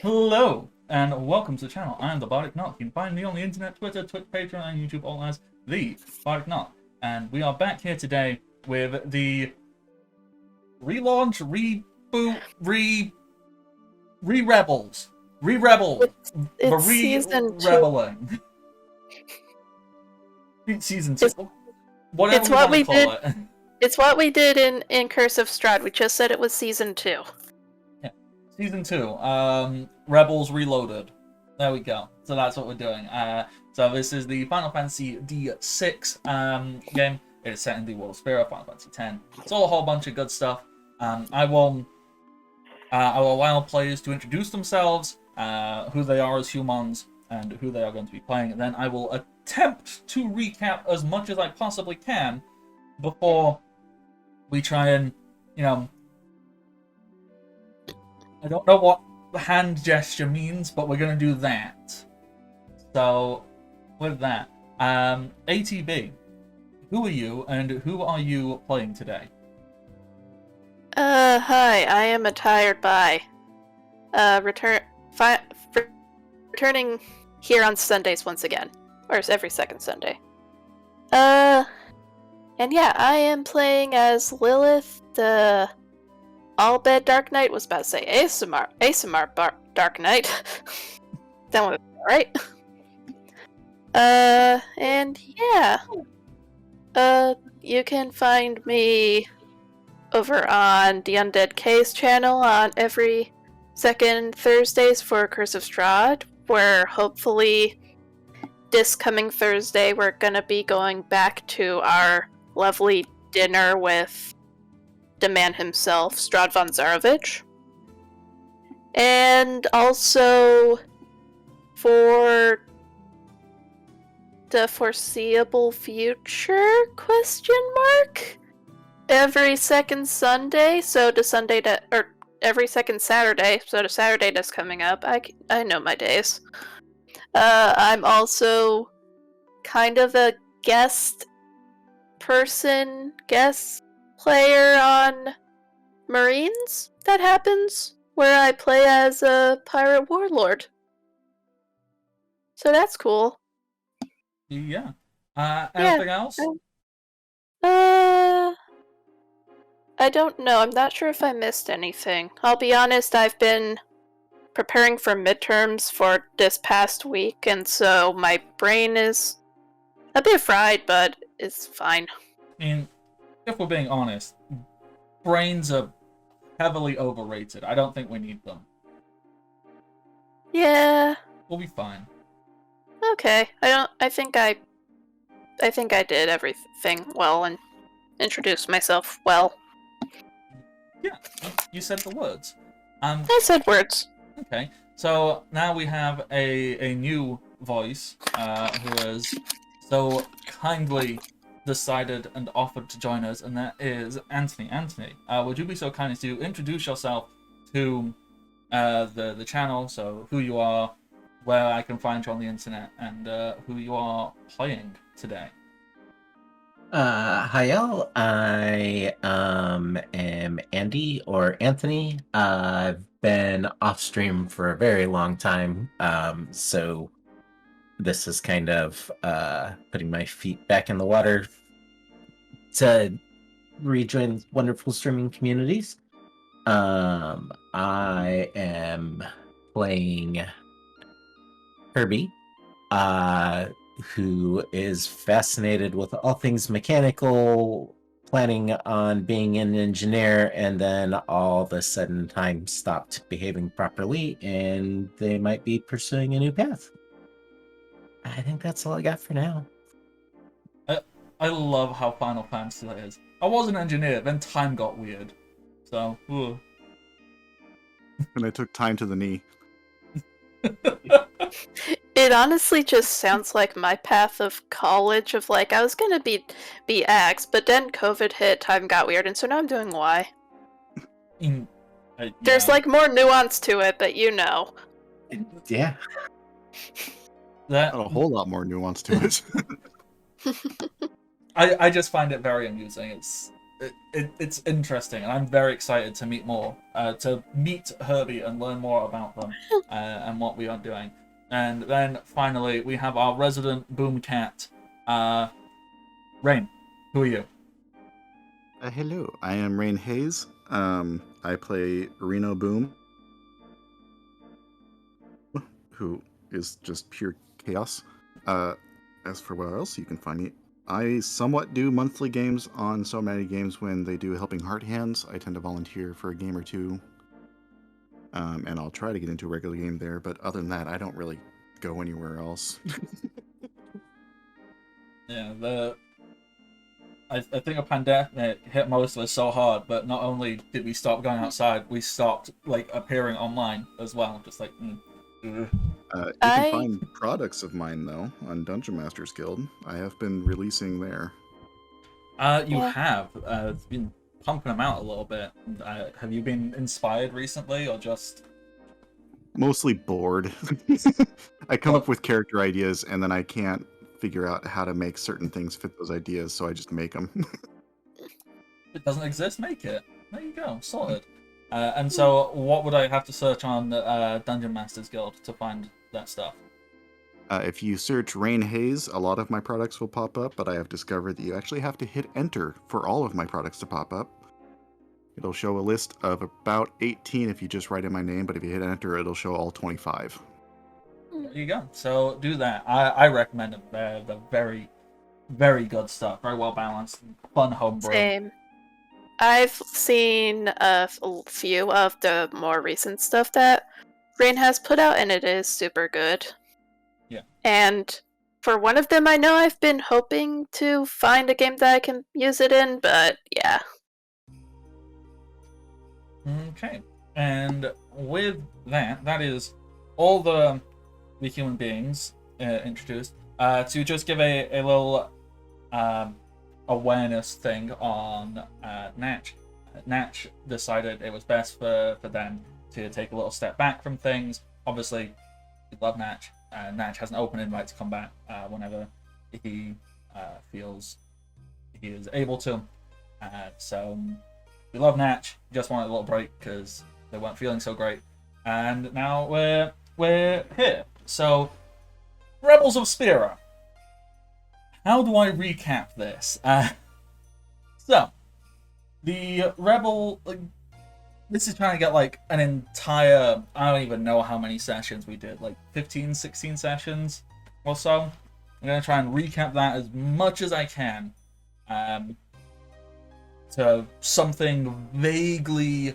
Hello, and welcome to the channel. I am the Bardic Knot. You can find me on the internet, Twitter, Twitch, Patreon, and YouTube, all as the Bardic Knot. And we are back here today with the relaunch, reboot, re-rebels. Re-rebel. It's season 2. Re-rebeling. Season 2. Whatever It's we what want to we call did. it. It's what we did in Curse of Strahd. We just said it was season 2. Yeah. Season 2. Rebels Reloaded. There we go. So that's what we're doing. So this is the Final Fantasy D6 game. It is set in the world of Spira, Final Fantasy X. It's all a whole bunch of good stuff. I will allow players to introduce themselves, who they are as humans, and who they are going to be playing. And then I will attempt to recap as much as I possibly can before we try and, I don't know what the hand gesture means, but we're going to do that. So, with that, ATB, who are you, and who are you playing today? Hi, I am a tired by. Returning here on Sundays once again. Or every second Sunday. And yeah, I am playing as Lilith, the All-Bed Dark Knight. Was about to say ASMR Dark Knight. That one, right? And yeah. You can find me over on the Undead K's channel on every second Thursdays for Curse of Strahd, where hopefully this coming Thursday we're gonna be going back to our lovely dinner with the man himself, Strahd von Zarovich. And also for the foreseeable future, question mark? Every second Sunday, so the Sunday that, or every second Saturday, so the Saturday that's coming up, I know my days. I'm also kind of a guest player on Marines, that happens, where I play as a pirate warlord. So that's cool. Yeah. Anything else? I don't know. I'm not sure if I missed anything. I'll be honest, I've been preparing for midterms for this past week, and so my brain is a bit fried, but it's fine. I mean, if we're being honest, brains are heavily overrated. I don't think we need them. Yeah. We'll be fine. Okay. I think I did everything well and introduced myself well. Yeah, you said the words. I said words. Okay, so now we have a new voice who has so kindly decided and offered to join us, and that is Anthony. Anthony, would you be so kind as to introduce yourself to the channel, so who you are, where I can find you on the internet, and who you are playing today? Hi y'all, I am Andy or Anthony. I've been off stream for a very long time, so this is kind of putting my feet back in the water to rejoin wonderful streaming communities. I am playing Kirby, who is fascinated with all things mechanical, planning on being an engineer, and then all of a sudden time stopped behaving properly, and they might be pursuing a new path. I think that's all I got for now. I love how Final Fantasy that is. I was an engineer, then time got weird. So, ugh. And I took time to the knee. It honestly just sounds like my path of college of like, I was gonna be X, but then COVID hit, time got weird, and so now I'm doing Y. There's like more nuance to it, but you know. Yeah. That Not a whole lot more nuance to it. I just find it very amusing. it's interesting, and I'm very excited to meet more, to meet Herbie and learn more about them and what we are doing. And then finally, we have our resident boom cat, Rain. Who are you? Hello, I am Rain Hayes. I play Reno Boom, who is just pure chaos. As for where else you can find me, I somewhat do monthly games on So Many Games when they do Helping Heart Hands. I tend to volunteer for a game or two, and I'll try to get into a regular game there. But other than that, I don't really go anywhere else. Yeah, I think a pandemic hit most of us so hard, but not only did we stop going outside, we stopped like appearing online as well. Just like, ugh. You can find products of mine though on Dungeon Masters Guild. I have been releasing there. You have been pumping them out a little bit. Have you been inspired recently, or just Mostly bored. I come up with character ideas and then I can't figure out how to make certain things fit those ideas, so I just make them. if it doesn't exist, make it. There you go, sorted. And so, what would I have to search on Dungeon Masters Guild to find that stuff? If you search Rain Haze, a lot of my products will pop up, but I have discovered that you actually have to hit enter for all of my products to pop up. It'll show a list of about 18 if you just write in my name, but if you hit enter, it'll show all 25. There you go. So do that. I recommend them. They're very, very good stuff. Very well balanced, fun homebrew. Same. I've seen a few of the more recent stuff that Rain has put out, and it is super good. Yeah. And for one of them, I know I've been hoping to find a game that I can use it in, but yeah. Okay. And with that is all the human beings introduced. To just give a little awareness thing on Natch. Natch decided it was best for them to take a little step back from things. Obviously, we love Natch. Natch has an open invite to come back whenever he feels he is able to. So we love Natch. Just wanted a little break because they weren't feeling so great. And now we're here. So, Rebels of Spira. How do I recap this? So, the Rebel... this is trying to get, like, an entire... I don't even know how many sessions we did. Like, 15, 16 sessions or so. I'm going to try and recap that as much as I can. To something vaguely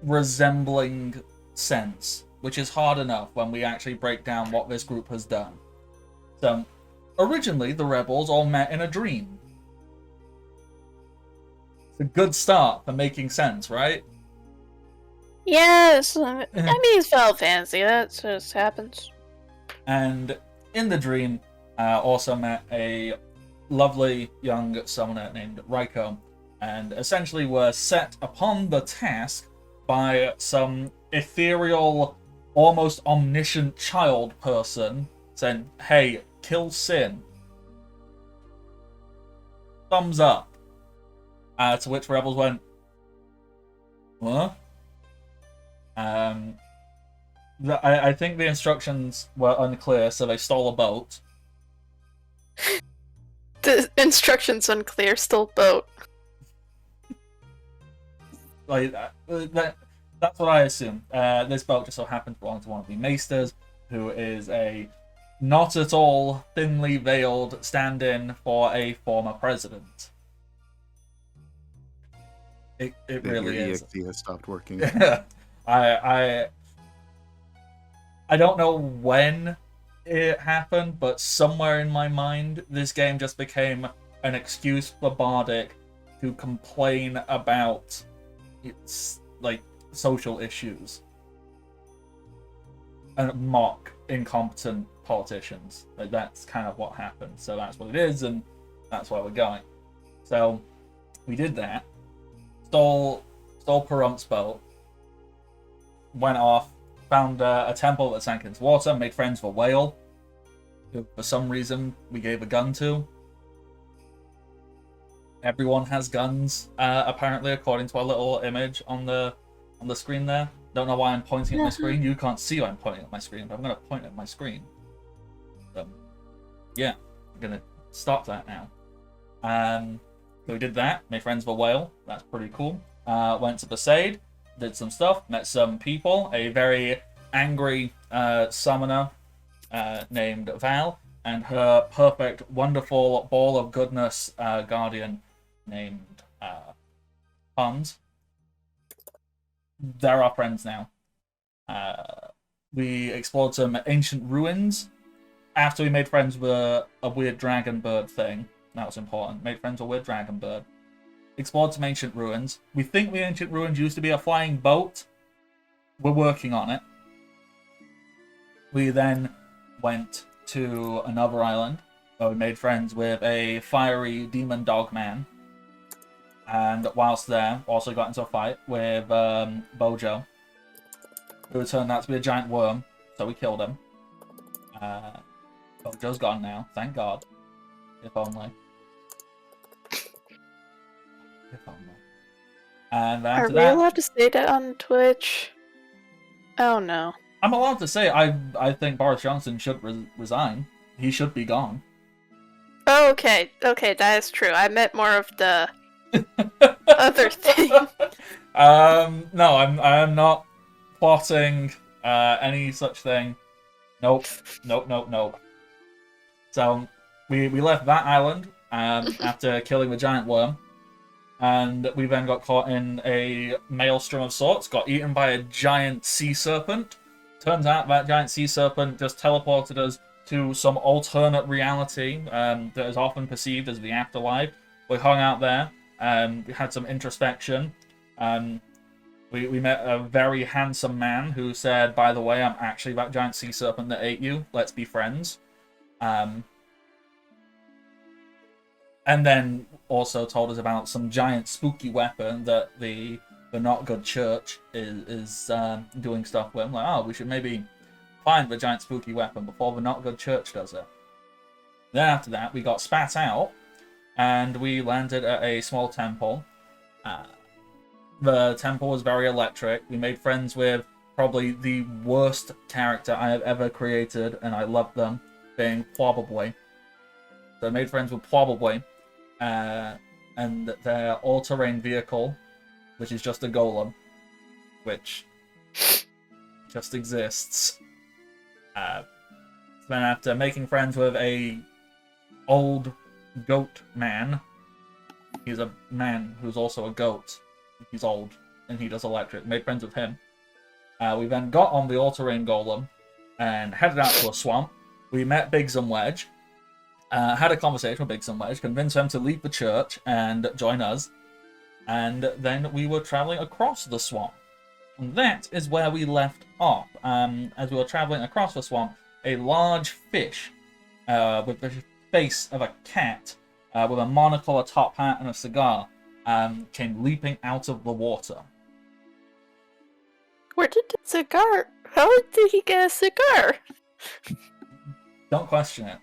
resembling sense, which is hard enough when we actually break down what this group has done. So, originally, the rebels all met in a dream. It's a good start for making sense, right? Yes, I mean, it's Final Fantasy, that just happens. And in the dream, also met a lovely young summoner named Raiko, and essentially were set upon the task by some ethereal, almost omniscient child person saying, hey, kill Sin. Thumbs up. To which Rebels went, what? I think the instructions were unclear, so they stole a boat. The instructions unclear, still boat. Like that's what I assume. This boat just so happened to belong to one of the maesters, who is a not at all thinly veiled stand-in for a former president. It really is. EXE has stopped working. I don't know when it happened, but somewhere in my mind, this game just became an excuse for Bardic to complain about its like social issues and mock incompetent politicians. Like that's kind of what happened. So that's what it is, and that's where we're going. So we did that. Stole Perump's boat. Went off. Found a temple that sank into water. Made friends with a whale, who for some reason we gave a gun to. Everyone has guns, apparently, according to our little image on the screen there. Don't know why I'm pointing at my screen. You can't see why I'm pointing at my screen, but I'm going to point at my screen. So, yeah, I'm going to stop that now. So we did that. Made friends with a whale. That's pretty cool. Went to Besaid, did some stuff, met some people. A very angry summoner named Val, and her perfect, wonderful ball of goodness guardian named Hans. They're our friends now. We explored some ancient ruins. After we made friends with a weird dragon bird thing, that was important. Made friends with a weird dragon bird. Explored some ancient ruins. We think the ancient ruins used to be a flying boat. We're working on it. We then went to another island where we made friends with a fiery demon dog man. And whilst there, also got into a fight with Bojo, who turned out to be a giant worm, so we killed him. Bojo's gone now, thank God. If only. If only. And Are after we that, allowed to say that on Twitch? Oh no. I'm allowed to say I think Boris Johnson should resign. He should be gone. Oh, okay, that is true. I meant more of the other thing. No, I'm not plotting any such thing. Nope. So we left that island after killing the giant worm, and we then got caught in a maelstrom of sorts. Got eaten by a giant sea serpent. Turns out that giant sea serpent just teleported us to some alternate reality that is often perceived as the afterlife. We hung out there. We had some introspection. We met a very handsome man who said, "By the way, I'm actually that giant sea serpent that ate you. Let's be friends." And then also told us about some giant spooky weapon that the Not Good Church is doing stuff with. I'm like, oh, we should maybe find the giant spooky weapon before the Not Good Church does it. Then after that, we got spat out, and we landed at a small temple. The temple was very electric. We made friends with probably the worst character I have ever created, and I loved them, being Probably. So I made friends with Probably, and their all-terrain vehicle, which is just a golem, which just exists. Then after making friends with a old goat man, he's a man who's also a goat. He's old, and he does electric. Made friends with him. We then got on the all-terrain golem and headed out to a swamp. We met Biggs and Wedge. Had a conversation with Biggs and Wedge, convinced them to leave the church and join us. And then we were traveling across the swamp. And that is where we left off. As we were traveling across the swamp, a large fish with the face of a cat, with a monocle, a top hat, and a cigar, came leaping out of the water. Where did the cigar? How did he get a cigar? Don't question it.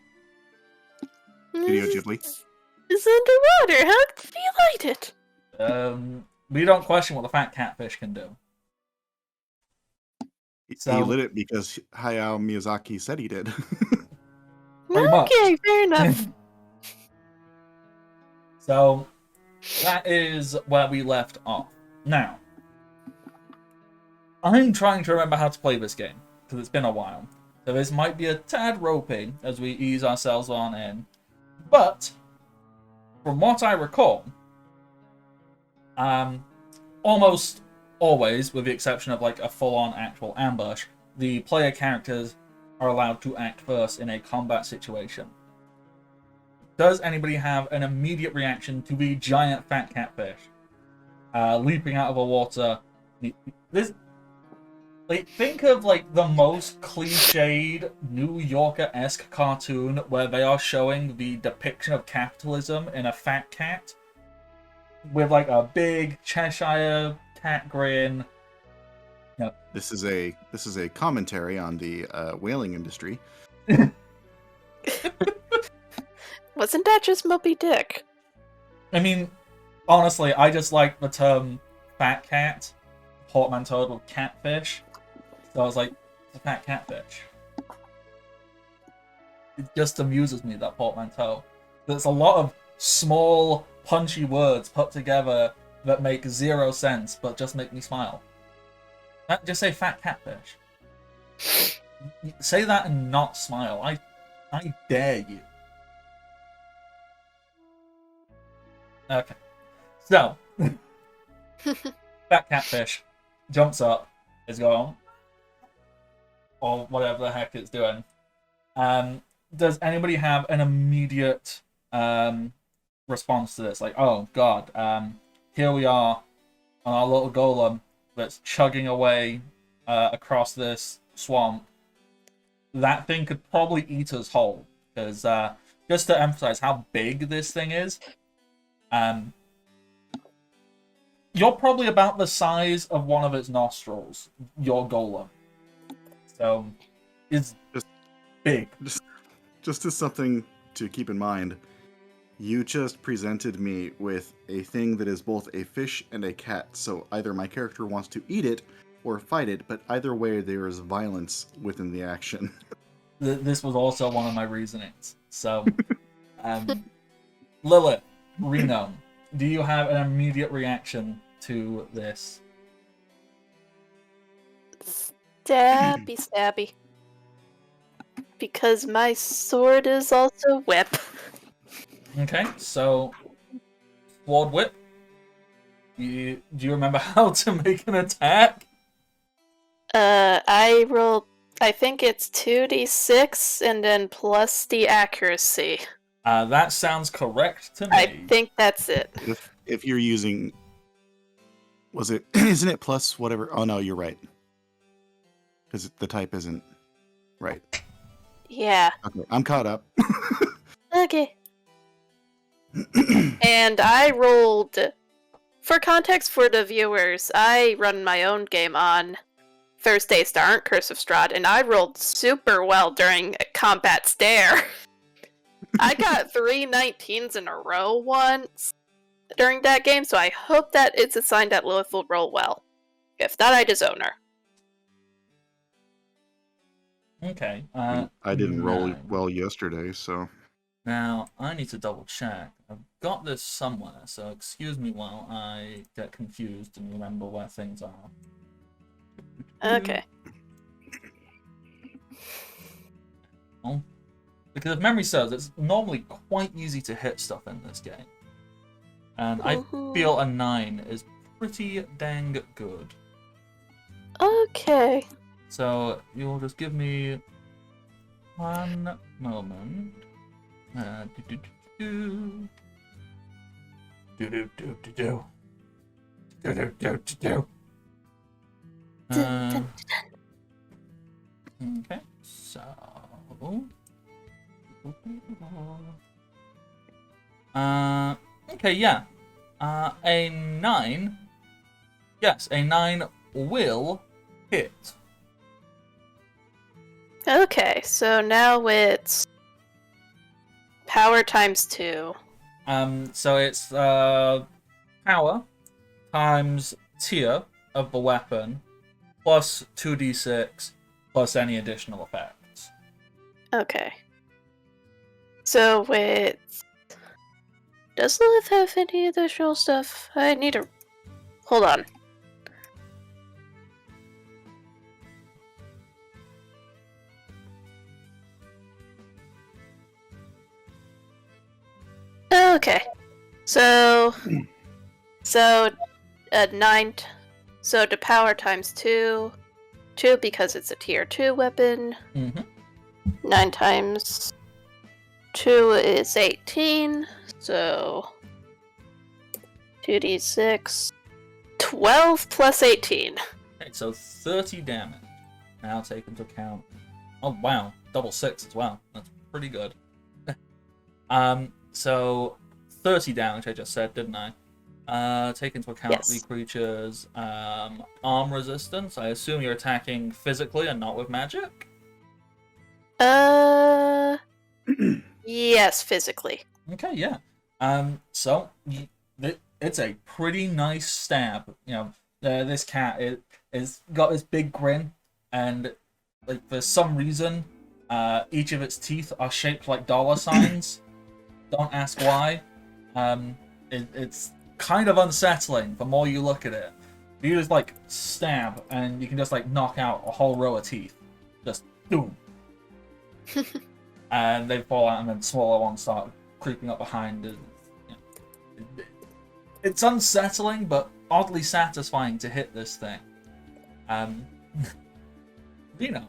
Studio Ghibli. It's underwater. How did he light it? We don't question what the fat catfish can do. He lit it because Hayao Miyazaki said he did. Pretty much. Okay, fair enough. So that is where we left off. Now, I'm trying to remember how to play this game, because it's been a while. So this might be a tad ropey as we ease ourselves on in. But, from what I recall, almost always, with the exception of like a full-on actual ambush, the player characters are allowed to act first in a combat situation. Does anybody have an immediate reaction to the giant fat catfish leaping out of the water? This, like, think of like the most cliched New Yorker-esque cartoon where they are showing the depiction of capitalism in a fat cat with like a big Cheshire cat grin. Yep. This is a commentary on the whaling industry. Wasn't that just Moby Dick? I mean, honestly, I just like the term fat cat, portmanteaued with catfish. So I was like, it's a fat catfish. It just amuses me, that portmanteau. There's a lot of small, punchy words put together that make zero sense, but just make me smile. Just say fat catfish. Say that and not smile. I dare you. Okay. So, fat catfish jumps up, is going, or whatever the heck it's doing. Does anybody have an immediate response to this? Like, oh god, here we are on our little golem that's chugging away across this swamp. That thing could probably eat us whole, because just to emphasize how big this thing is, you're probably about the size of one of its nostrils, your golem. So, it's big. Just as something to keep in mind, you just presented me with a thing that is both a fish and a cat. So either my character wants to eat it or fight it, but either way, there is violence within the action. This was also one of my reasonings. So, Lilith, Reno, do you have an immediate reaction to this? Stabby, stabby. Because my sword is also whip. Okay, so sword whip. Do you remember how to make an attack? I rolled. I think it's 2d6 and then plus the accuracy. That sounds correct to me. I think that's it. If you're using, isn't it plus whatever? Oh no, you're right. Because the type isn't right. Yeah. Okay, I'm caught up. Okay. And I rolled. For context for the viewers, I run my own game on Thursdays that aren't Curse of Strahd, and I rolled super well during Combat Stare. I got 3 19s in a row once during that game, so I hope that it's a sign that Lilith will roll well. If not, I disown her. Okay. I didn't roll 9. well yesterday, so. Now, I need to double check. I've got this somewhere, so excuse me while I get confused and remember where things are. Okay. Well, because if memory serves, it's normally quite easy to hit stuff in this game. And I feel a 9 is pretty dang good. Okay. So, you'll just give me one moment. Do-do-do-do. Do-do-do-do-do. Do-do-do-do-do. Okay, so... okay, yeah. A 9... Yes, a 9 will hit. Okay, so now it's power times 2. So it's power times tier of the weapon plus 2d6 plus any additional effects. Okay. So with... Does Lilith have any additional stuff? I need to... Hold on. Okay. So 9. So the power times 2. 2 because it's a tier 2 weapon. Mm-hmm. 9 times 2 is 18. So 2d6. 12 plus 18. Okay, so 30 damage. Now take into account... Oh, wow. Double 6 as well. That's pretty good. So 30 damage, I just said, didn't I? Take into account Yes. the creature's arm resistance. I assume you're attacking physically and not with magic? Yes, physically. Okay, yeah. So it's a pretty nice stab. This cat is got this big grin, and like for some reason, each of its teeth are shaped like dollar signs. Don't ask why. It's kind of unsettling the more you look at it. You just like stab, and you can just like knock out a whole row of teeth. Just boom. And they fall out, and then smaller ones start creeping up behind. It's unsettling, but oddly satisfying to hit this thing. Reno.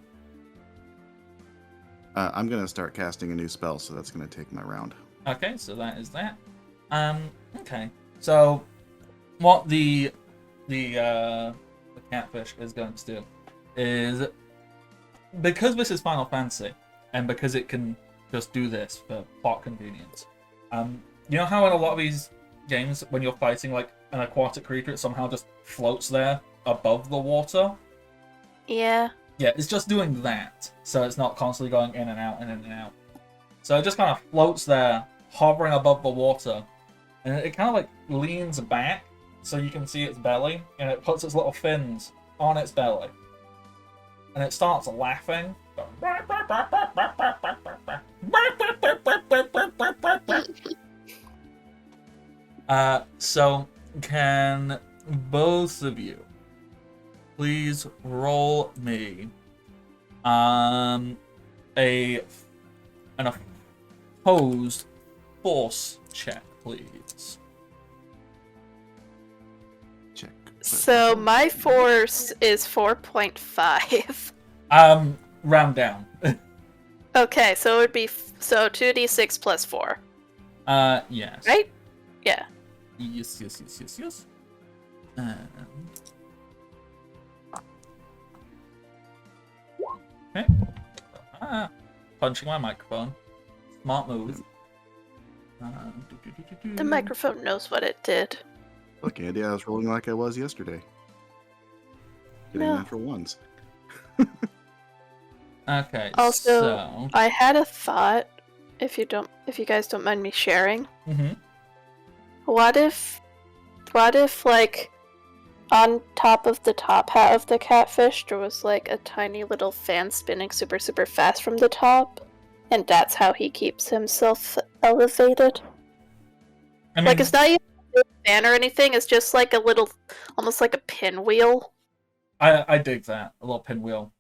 I'm gonna start casting a new spell, so that's gonna take my round. Okay, so that is that. Okay. So what the catfish is going to do is, because this is Final Fantasy, and because it can just do this for plot convenience. You know how in a lot of these games, when you're fighting like an aquatic creature, it somehow just floats there above the water? Yeah. Yeah, it's just doing that, so it's not constantly going in and out and in and out. So it just kind of floats there, hovering above the water, and it kind of like leans back so you can see its belly, and it puts its little fins on its belly. And it starts laughing. So can both of you please roll me an opposed force check, please? Check. So my force is 4.5. Round down. Okay, so it would be 2d6 plus 4. Yes. Right? Yeah. Yes. Okay. Punching my microphone. Smart move. The microphone knows what it did. Look, Andy, I was rolling like I was yesterday. Getting No. natural ones. Okay. Also, so. I had a thought, if you guys don't mind me sharing. Mm-hmm. What if like on top of the top hat of the catfish there was like a tiny little fan spinning super super fast from the top, and that's how he keeps himself elevated? I mean, Like it's not even a fan or anything, it's just like a little, almost like a pinwheel. I dig that, a little pinwheel.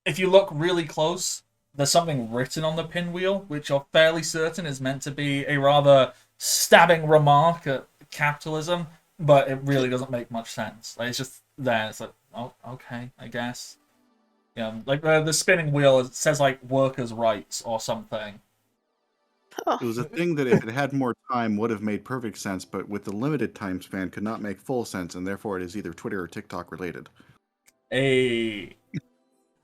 If you look really close, there's something written on the pinwheel, which you're fairly certain is meant to be a rather stabbing remark at capitalism, but it really doesn't make much sense. Like, it's just there. It's like, oh, okay, I guess. Like the spinning wheel says like workers' rights or something. It was a thing that if it had more time would have made perfect sense, but with the limited time span could not make full sense, and therefore it is either Twitter or TikTok related. Hey.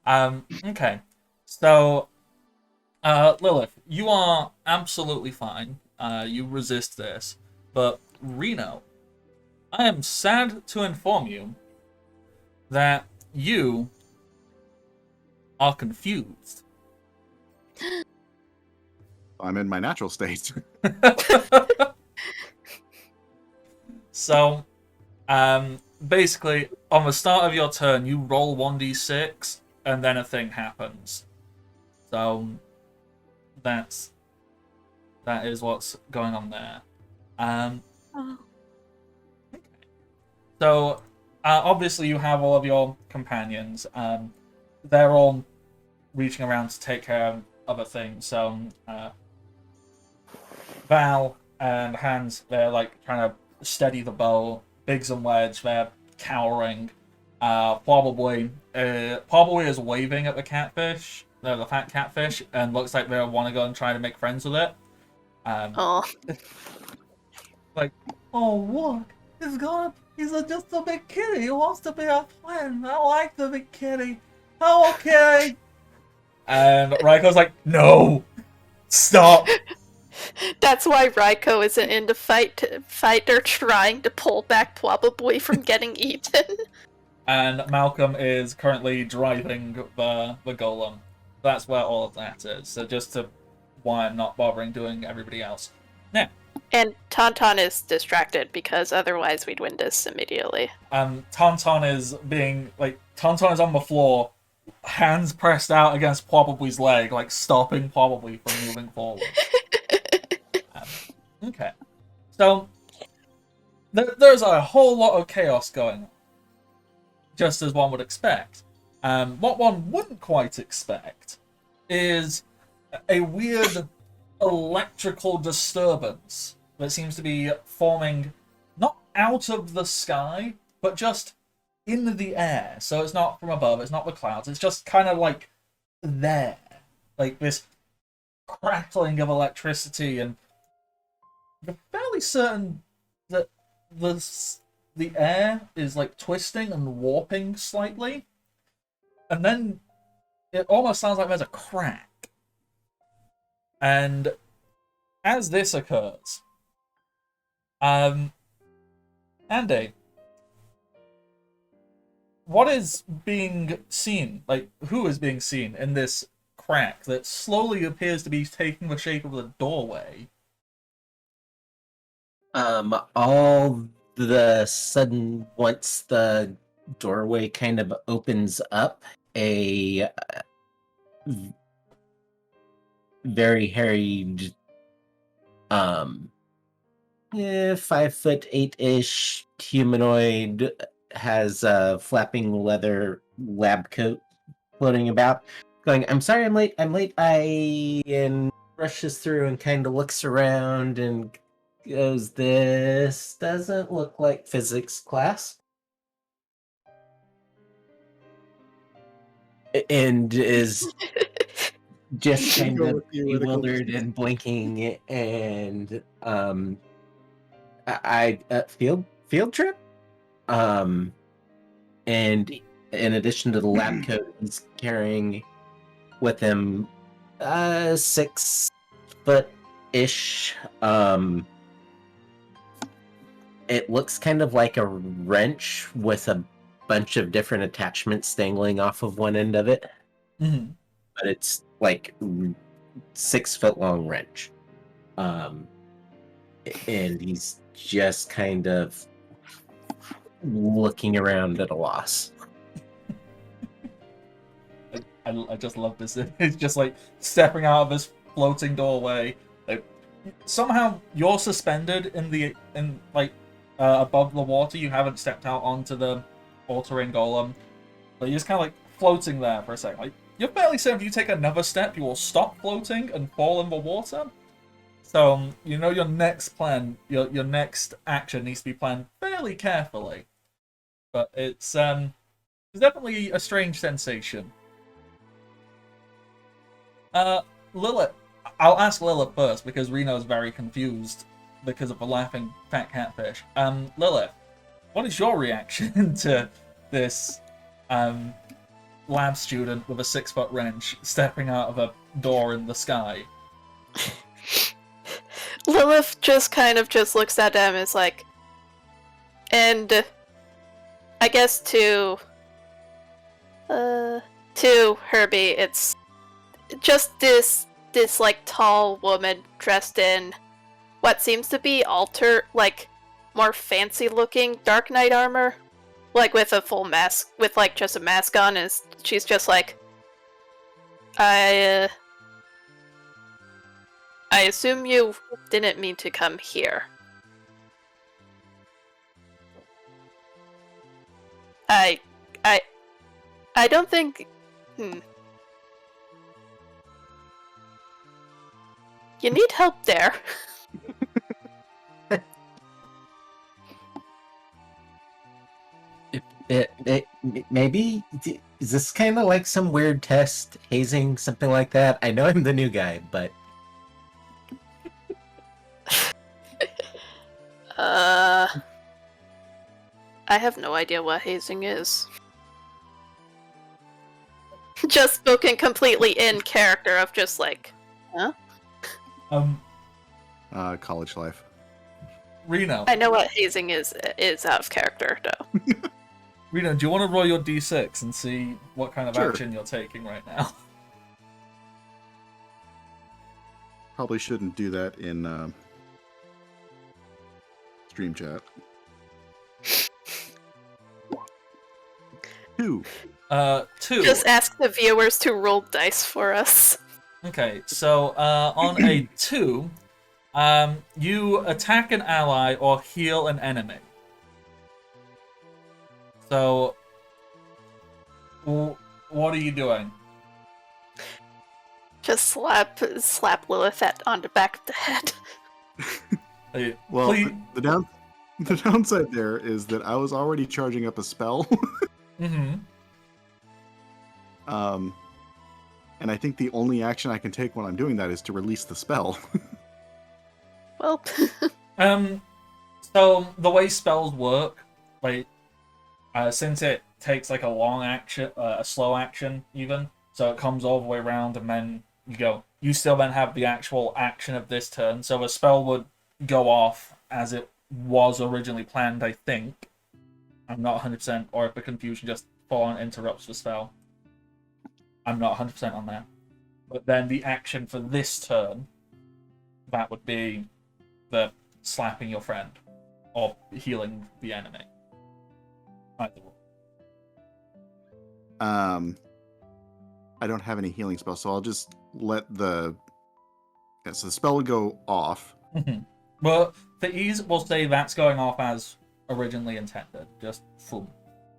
Okay. So, Lilith, you are absolutely fine. You resist this. But, Reno, I am sad to inform you that you are confused. I'm in my natural state. So, basically, on the start of your turn, you roll 1d6, and then a thing happens. So, that is what's going on there. So, obviously, you have all of your companions. They're all reaching around to take care of other things. So, Val and Hans, they're like trying to steady the bow. Biggs and Wedge, they're cowering. Probably is waving at the catfish, the fat catfish, and looks like they want to go and try to make friends with it. Oh. Like, oh look, he's just a big kitty. He wants to be our friend. I like the big kitty. Oh, okay. And Raiko's like, no, stop. That's why Raiko isn't in the fight. They're trying to pull back probably from getting eaten. And Malcolm is currently driving the golem. That's where all of that is. So just to why I'm not bothering doing everybody else. Now, And Tauntaun is distracted because otherwise we'd win this immediately. Tauntaun is on the floor, hands pressed out against Probably's leg, like stopping Probably from moving forward. Okay. So, there's a whole lot of chaos going on, just as one would expect. What one wouldn't quite expect is a weird electrical disturbance that seems to be forming not out of the sky, but just in the air. So it's not from above, it's not the clouds, it's just kind of like there. Like this crackling of electricity, and you're fairly certain that the air is like twisting and warping slightly. And then it almost sounds like there's a crack. And as this occurs, Andy, what is being seen? Like, who is being seen in this crack that slowly appears to be taking the shape of a doorway? All the sudden, once the doorway kind of opens up, a very hairy, 5'8" humanoid has a flapping leather lab coat floating about, going, "I'm sorry, I'm late. And rushes through and kind of looks around and goes, "This doesn't look like physics class." And is just kind Go of with theoretical bewildered distance. and blinking, and I field trip. And in addition to the lab coat, he's carrying with him 6-foot-ish. It looks kind of like a wrench with a bunch of different attachments dangling off of one end of it. Mm-hmm. But it's like 6-foot-long wrench. And he's just kind of looking around at a loss. I just love this. It's just like stepping out of this floating doorway. Like, somehow you're suspended above the water. You haven't stepped out onto the all-terrain golem, but you're just kind of like floating there for a second. Like, you're fairly certain if you take another step, you will stop floating and fall in the water. So you know your next plan, your next action needs to be planned fairly carefully. But it's definitely a strange sensation. Lilith, I'll ask Lilith first because Reno's very confused because of the laughing fat catfish. Lilith, what is your reaction to this lab student with a 6-foot wrench stepping out of a door in the sky? Lilith just kind of just looks at them and is like, and I guess to Herbie, it's just this like tall woman dressed in what seems to be more fancy looking Dark Knight armor, like with a full mask, with like just a mask on, and she's just like, I assume you didn't mean to come here. I don't think. You need help there. Maybe is this kind of like some weird test, hazing, something like that? I know I'm the new guy, but I have no idea what hazing is. Just spoken completely in character of just like, huh? College life. Reno. I know what hazing is out of character, though. Reno, do you want to roll your d6 and see what kind of Sure. action you're taking right now? Probably shouldn't do that in stream chat. 2. 2. Just ask the viewers to roll dice for us. Okay, so on a 2, you attack an ally or heal an enemy. So, what are you doing? Just slap Lilith on the back of the head. Hey, Well, please- the downside there is that I was already charging up a spell. Mhm. And I think the only action I can take when I'm doing that is to release the spell. Well, So the way spells work, like, since it takes like a long action, a slow action even, so it comes all the way around and then you go. You still then have the actual action of this turn, so a spell would go off as it was originally planned, I think. I'm not 100%, or if the confusion just full on interrupts the spell. I'm not 100% on that. But then the action for this turn, that would be the slapping your friend or healing the enemy. Either way. I don't have any healing spells, so I'll just let the... Yeah, so the spell would go off. Well, for ease, we'll say that's going off as originally intended. Just boom.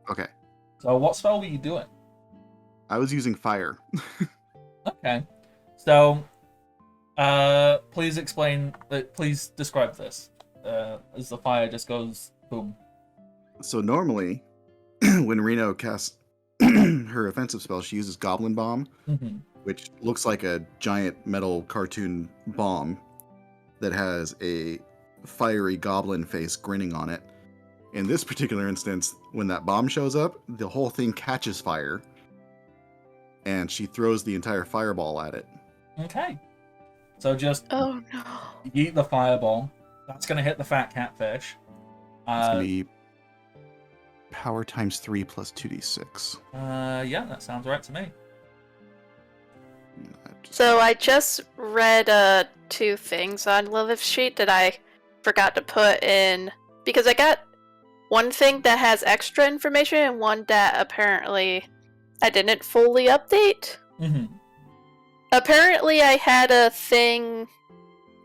Okay. So what spell were you doing? I was using fire. Okay. So, please explain, please describe this. As the fire just goes boom. So normally, when Reno casts her offensive spell, she uses Goblin Bomb, which looks like a giant metal cartoon bomb that has a fiery goblin face grinning on it. In this particular instance, when that bomb shows up, the whole thing catches fire, and she throws the entire fireball at it. Okay. So just oh no. eat the fireball. That's going to hit the fat catfish. It's going to be power times 3 plus 2d6. Yeah, that sounds right to me. So I just read 2 things on Lilith's sheet that I forgot to put in, because I got one thing that has extra information and one that apparently I didn't fully update. Apparently I had a thing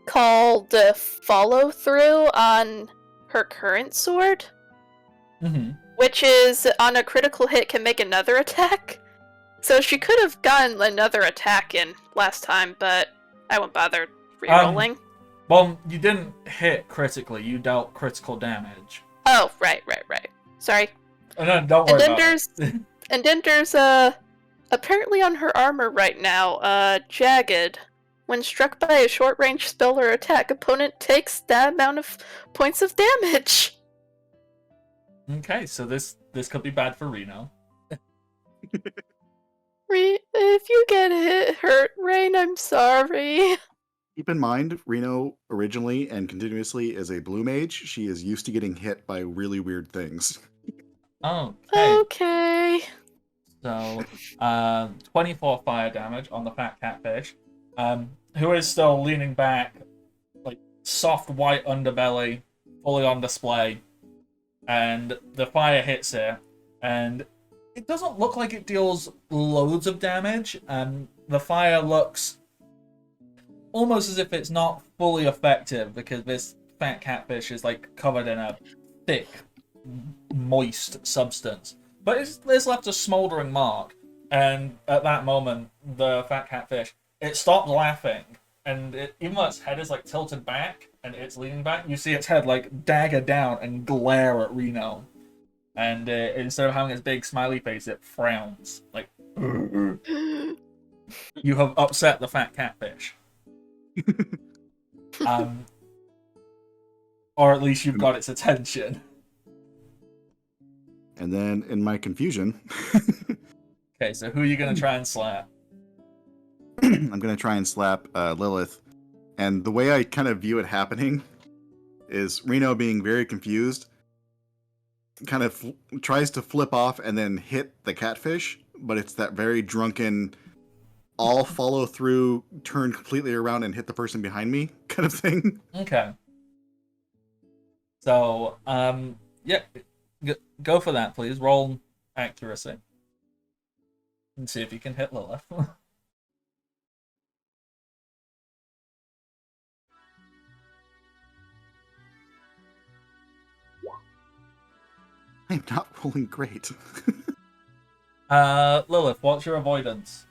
called follow through on her current sword, which is on a critical hit can make another attack. So she could have gotten another attack in last time, but I won't bother rerolling. Well, you didn't hit critically. You dealt critical damage. Oh, right. Sorry. No, don't worry about it. And then there's apparently on her armor right now, jagged. When struck by a short-range spell or attack, opponent takes that amount of points of damage. Okay, so this could be bad for Reno. If you get hurt, Rain, I'm sorry. Keep in mind, Reno originally and continuously is a blue mage. She is used to getting hit by really weird things. Okay. Okay. So, 24 fire damage on the fat catfish, who is still leaning back, like soft white underbelly, fully on display, and the fire hits her, and it doesn't look like it deals loads of damage, and the fire looks almost as if it's not fully effective, because this fat catfish is like covered in a thick, moist substance. But it's left a smouldering mark, and at that moment, the fat catfish, it stopped laughing, and even though its head is like tilted back, and it's leaning back, you see its head like dagger down and glare at Reno. And instead of having its big smiley face, it frowns. Like, you have upset the fat catfish. Or at least you've got its attention. And then, in my confusion... Okay, so who are you going to try and slap? I'm going to try and slap Lilith. And the way I kind of view it happening is Reno being very confused, kind of tries to flip off and then hit the catfish, but it's that very drunken, I'll follow through, turn completely around, and hit the person behind me, kind of thing. Okay. So, yeah, go for that, please. Roll accuracy. And see if you can hit Lilith. I'm not rolling great. Lilith, what's your avoidance?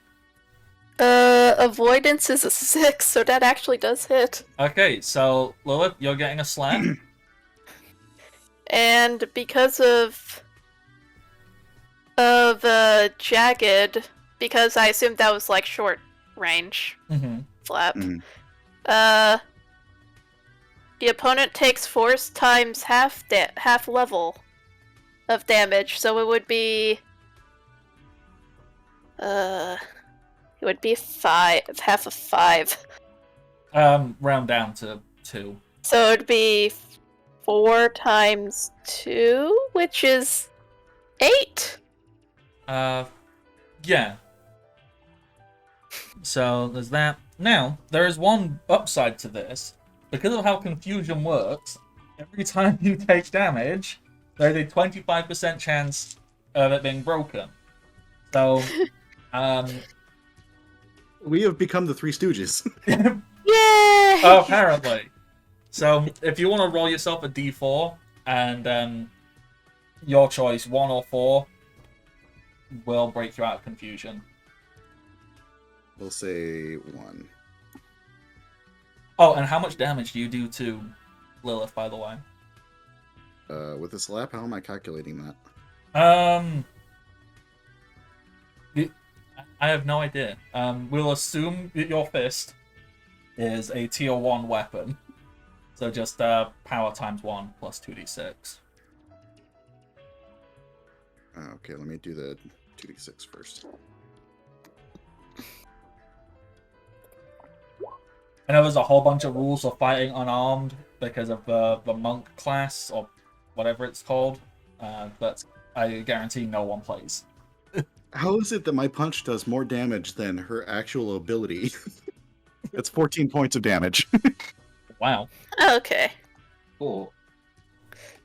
Avoidance is a 6, so that actually does hit. Okay, so Lilith, you're getting a slap. And because of jagged, because I assumed that was like short range Mm-hmm. flap. Mhm. The opponent takes force times half level of damage, so it would be it would be 5, half of 5. Round down to 2. So it'd be 4 times 2, which is 8. Yeah. So there's that. Now, there is one upside to this. Because of how confusion works, every time you take damage, there's a 25% chance of it being broken. So, We have become the Three Stooges. Yay! apparently. So, if you want to roll yourself a d4, and your choice, 1 or 4, will break you out of confusion. We'll say 1. Oh, and how much damage do you do to Lilith, by the way? With this slap, how am I calculating that? I have no idea. We'll assume that your fist is a tier 1 weapon. So just power times 1 plus 2d6. Okay, let me do the 2d6 first. I know there's a whole bunch of rules for fighting unarmed because of the monk class, or whatever it's called. But I guarantee no one plays. How is it that my punch does more damage than her actual ability? It's 14 points of damage. Wow. Okay. Cool.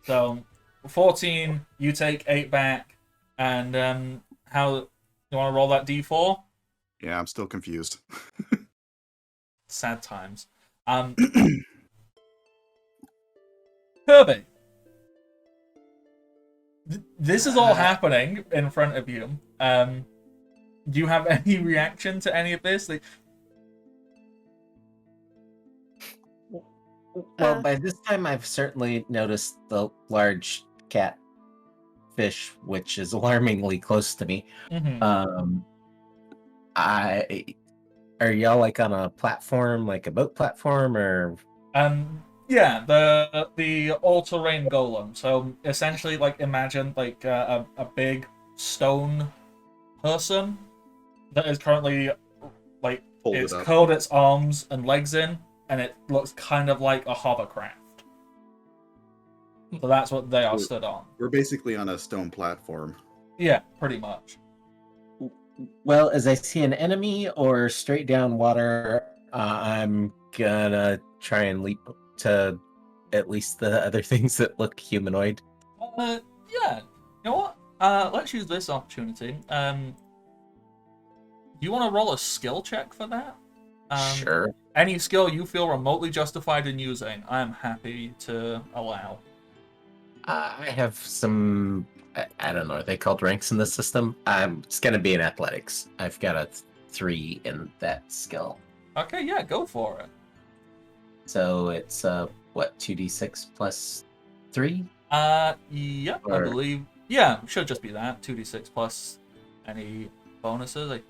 So, 14, you take 8 back, and how you want to roll that d4? Yeah, I'm still confused. Sad times. Kirby, this is all happening in front of you. Do you have any reaction to any of this? Well, by this time, I've certainly noticed the large catfish, which is alarmingly close to me. Mm-hmm. Are y'all like on a platform, like a boat platform, or? Yeah, the all-terrain golem. So essentially, like, imagine like a big stone person that is currently like Folded it's up. curled its arms and legs in, and it looks kind of like a hovercraft. So that's what they are stood on. We're basically on a stone platform. Yeah, pretty much. Well, as I see an enemy or straight down water, I'm gonna try and leap to at least the other things that look humanoid. Yeah. You know what? Let's use this opportunity. Do you want to roll a skill check for that? Sure. Any skill you feel remotely justified in using, I am happy to allow. I have some. I don't know. Are they called ranks in the system? It's gonna be in athletics. I've got a 3 in that skill. Okay, yeah, go for it. So it's what, 2d6 plus 3? Yep, I Or- believe. Yeah, should just be that. 2d6 plus any bonuses. I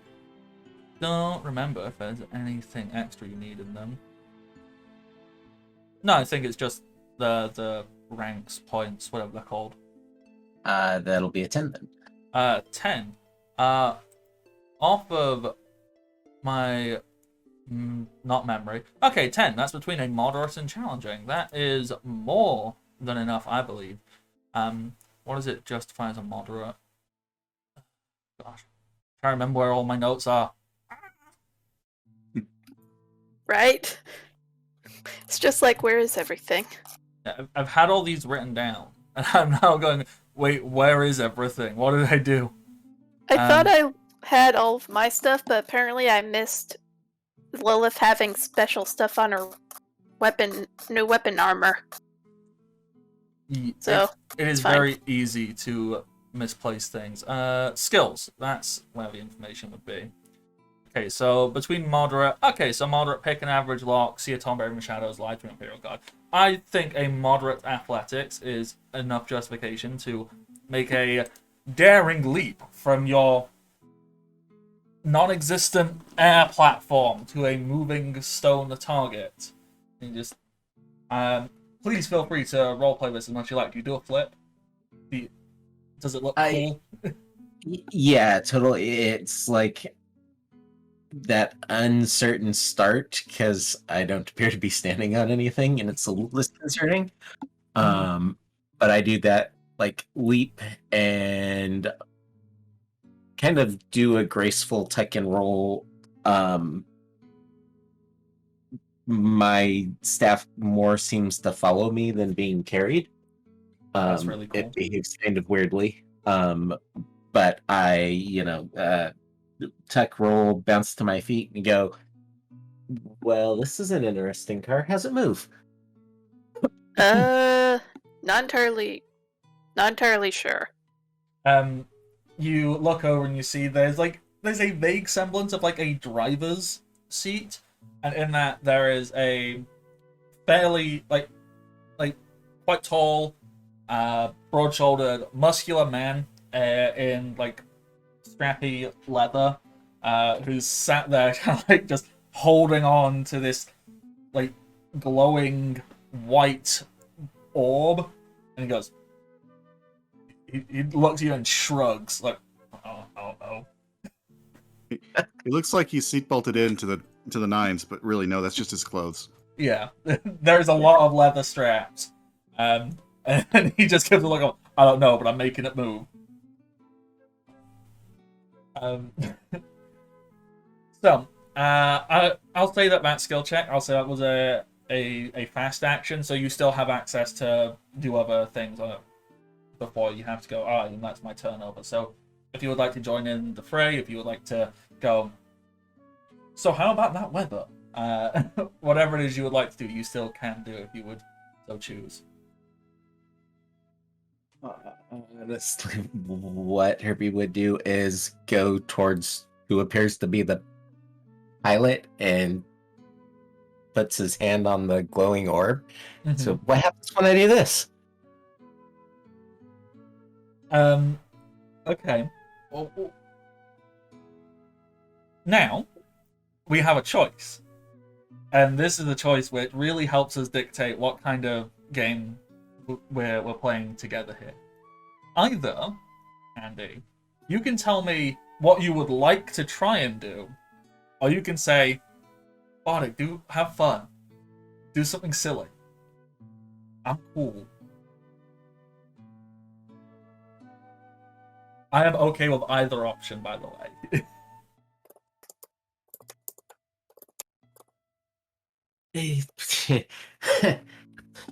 don't remember if there's anything extra you need in them. No, I think it's just the ranks, points, whatever they're called. That'll be a 10 then. 10. Off of my not memory. Okay, 10. That's between a moderate and challenging. That is more than enough, I believe. What does it justify as a moderate? Gosh, trying to remember where all my notes are. right? It's just like, where is everything? I've had all these written down, and I'm now going, wait, where is everything? What did I do? I thought I had all of my stuff, but apparently I missed Lilith having special stuff on her new weapon armor. So It is fine. very easy to misplace things. Skills. That's where the information would be. Okay, so between moderate. Okay, so moderate, pick an average lock, see a tomb buried in the shadows, lie through Imperial Guard. I think a moderate athletics is enough justification to make a daring leap from your non-existent air platform to a moving stone target. And just please feel free to roleplay this as much as you like. Do you do a flip? Does it look cool? Yeah, totally. It's like that uncertain start because I don't appear to be standing on anything, and it's a little disconcerting. But I do that like leap and kind of do a graceful tuck and roll. My staff more seems to follow me than being carried. That's really cool. It behaves kind of weirdly. But I, tuck roll, bounce to my feet, and go, well, this is an interesting car. How's it move? Not entirely sure. You look over and you see there's a vague semblance of like a driver's seat, and in that there is a fairly like quite tall, broad-shouldered, muscular man in like strappy leather, who's sat there kind of like just holding on to this like glowing white orb, and he goes. He looks at you and shrugs like, oh. It looks like he's seatbelted into the nines, but really no, that's just his clothes. Yeah, there's a lot of leather straps, and he just gives a look of, I don't know, but I'm making it move. So, I'll say that skill check. I'll say that was a fast action, so you still have access to do other things on it before you have to go, and that's my turnover. So if you would like to join in the fray, if you would like to go, so how about that weather? Whatever it is you would like to do, you still can do if you would so choose. Honestly, what Herbie would do is go towards who appears to be the pilot and puts his hand on the glowing orb. Mm-hmm. So what happens when I do this? Okay. Well, now, we have a choice. And this is a choice which really helps us dictate what kind of game we're playing together here. Either, Andy, you can tell me what you would like to try and do, or you can say, Bardic, have fun. Do something silly. I'm cool. I am okay with either option, by the way.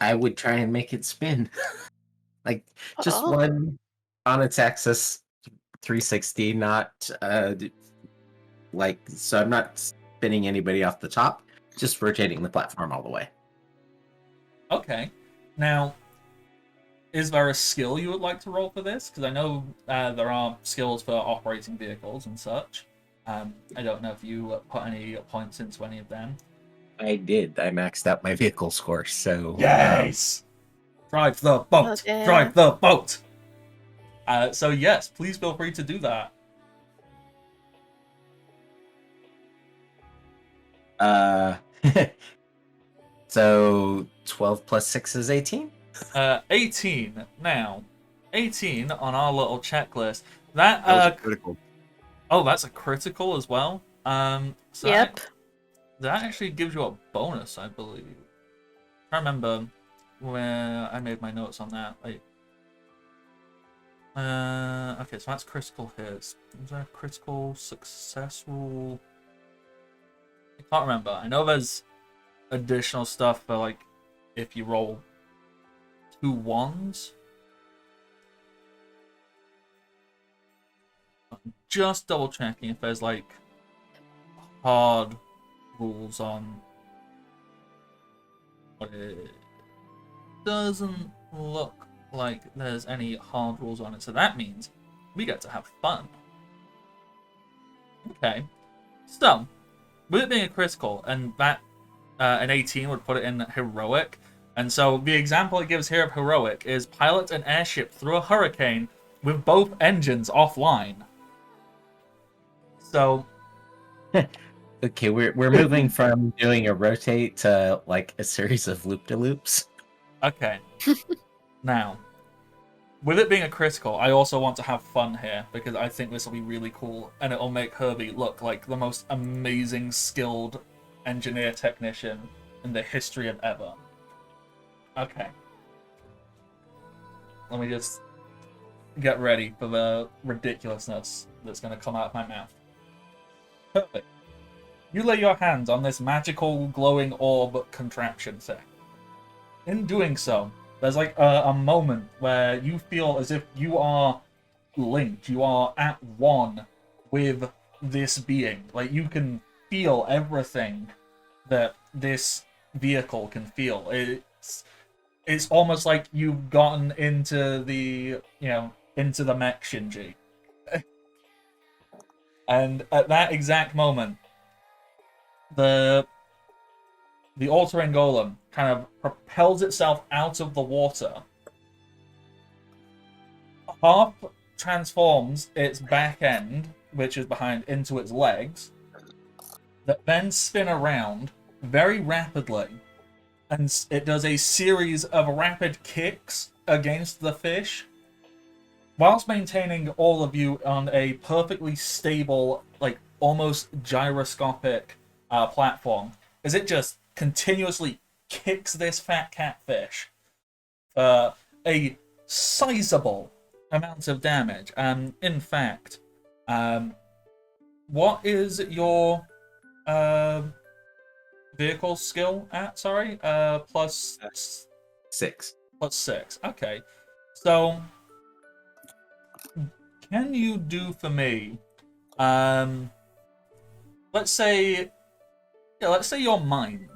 I would try and make it spin. Like, just Uh-oh. one on its axis, 360, not so I'm not spinning anybody off the top, just rotating the platform all the way. Okay. Now, is there a skill you would like to roll for this? Because I know there are skills for operating vehicles and such. I don't know if you put any points into any of them. I did. I maxed out my vehicle score, so... Yes! Drive the boat! Okay. Drive the boat! So yes, please feel free to do that. So 12 plus 6 is 18? 18. Now, 18 on our little checklist. That was a critical. Oh, that's a critical as well. So Yep. that actually gives you a bonus, I believe. I remember where I made my notes on that. Okay, so that's critical hits. Is there a critical success rule? I can't remember. I know there's additional stuff for like if you roll 2 ones. I'm just double checking if there's like hard rules on. It doesn't look like there's any hard rules on it, so that means we get to have fun. Okay, so with it being a critical, and that an 18 would put it in heroic, and so the example it gives here of heroic is pilot an airship through a hurricane with both engines offline. So Okay, we're moving from doing a rotate to like a series of loop-de-loops. okay, now with it being a critical, I also want to have fun here because I think this will be really cool and it'll make Herbie look like the most amazing skilled engineer technician in the history of ever. Okay. Let me just get ready for the ridiculousness that's going to come out of my mouth. Perfect. You lay your hands on this magical glowing orb contraption thing. In doing so, there's like a moment where you feel as if you are linked, you are at one with this being. Like you can feel everything that this vehicle can feel. It's almost like you've gotten into the into the mech Shinji. And at that exact moment, the all-terrain golem kind of propels itself out of the water, half transforms its back end, which is behind, into its legs, that then spin around very rapidly, and it does a series of rapid kicks against the fish, whilst maintaining all of you on a perfectly stable, like almost gyroscopic platform, as it just continuously kicks this fat catfish a sizable amount of damage. In fact, what is your vehicle skill at? Sorry, plus 6. plus 6. Okay, so can you do for me? Let's say your mind.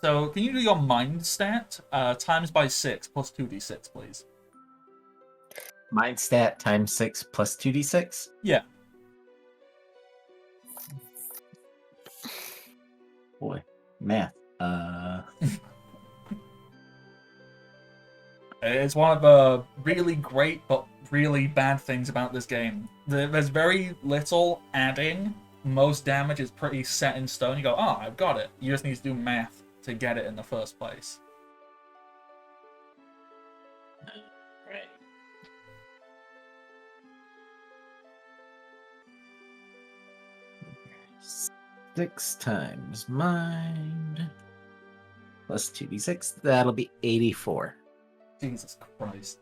So can you do your mind stat times by 6 plus 2d6, please? Mind stat times 6 plus 2d6? Yeah. Boy, math. It's one of the really great but really bad things about this game. There's very little adding. Most damage is pretty set in stone. You go, oh, I've got it. You just need to do math to get it in the first place. Right. Six times mind plus 2d6. That'll be 84. Jesus Christ.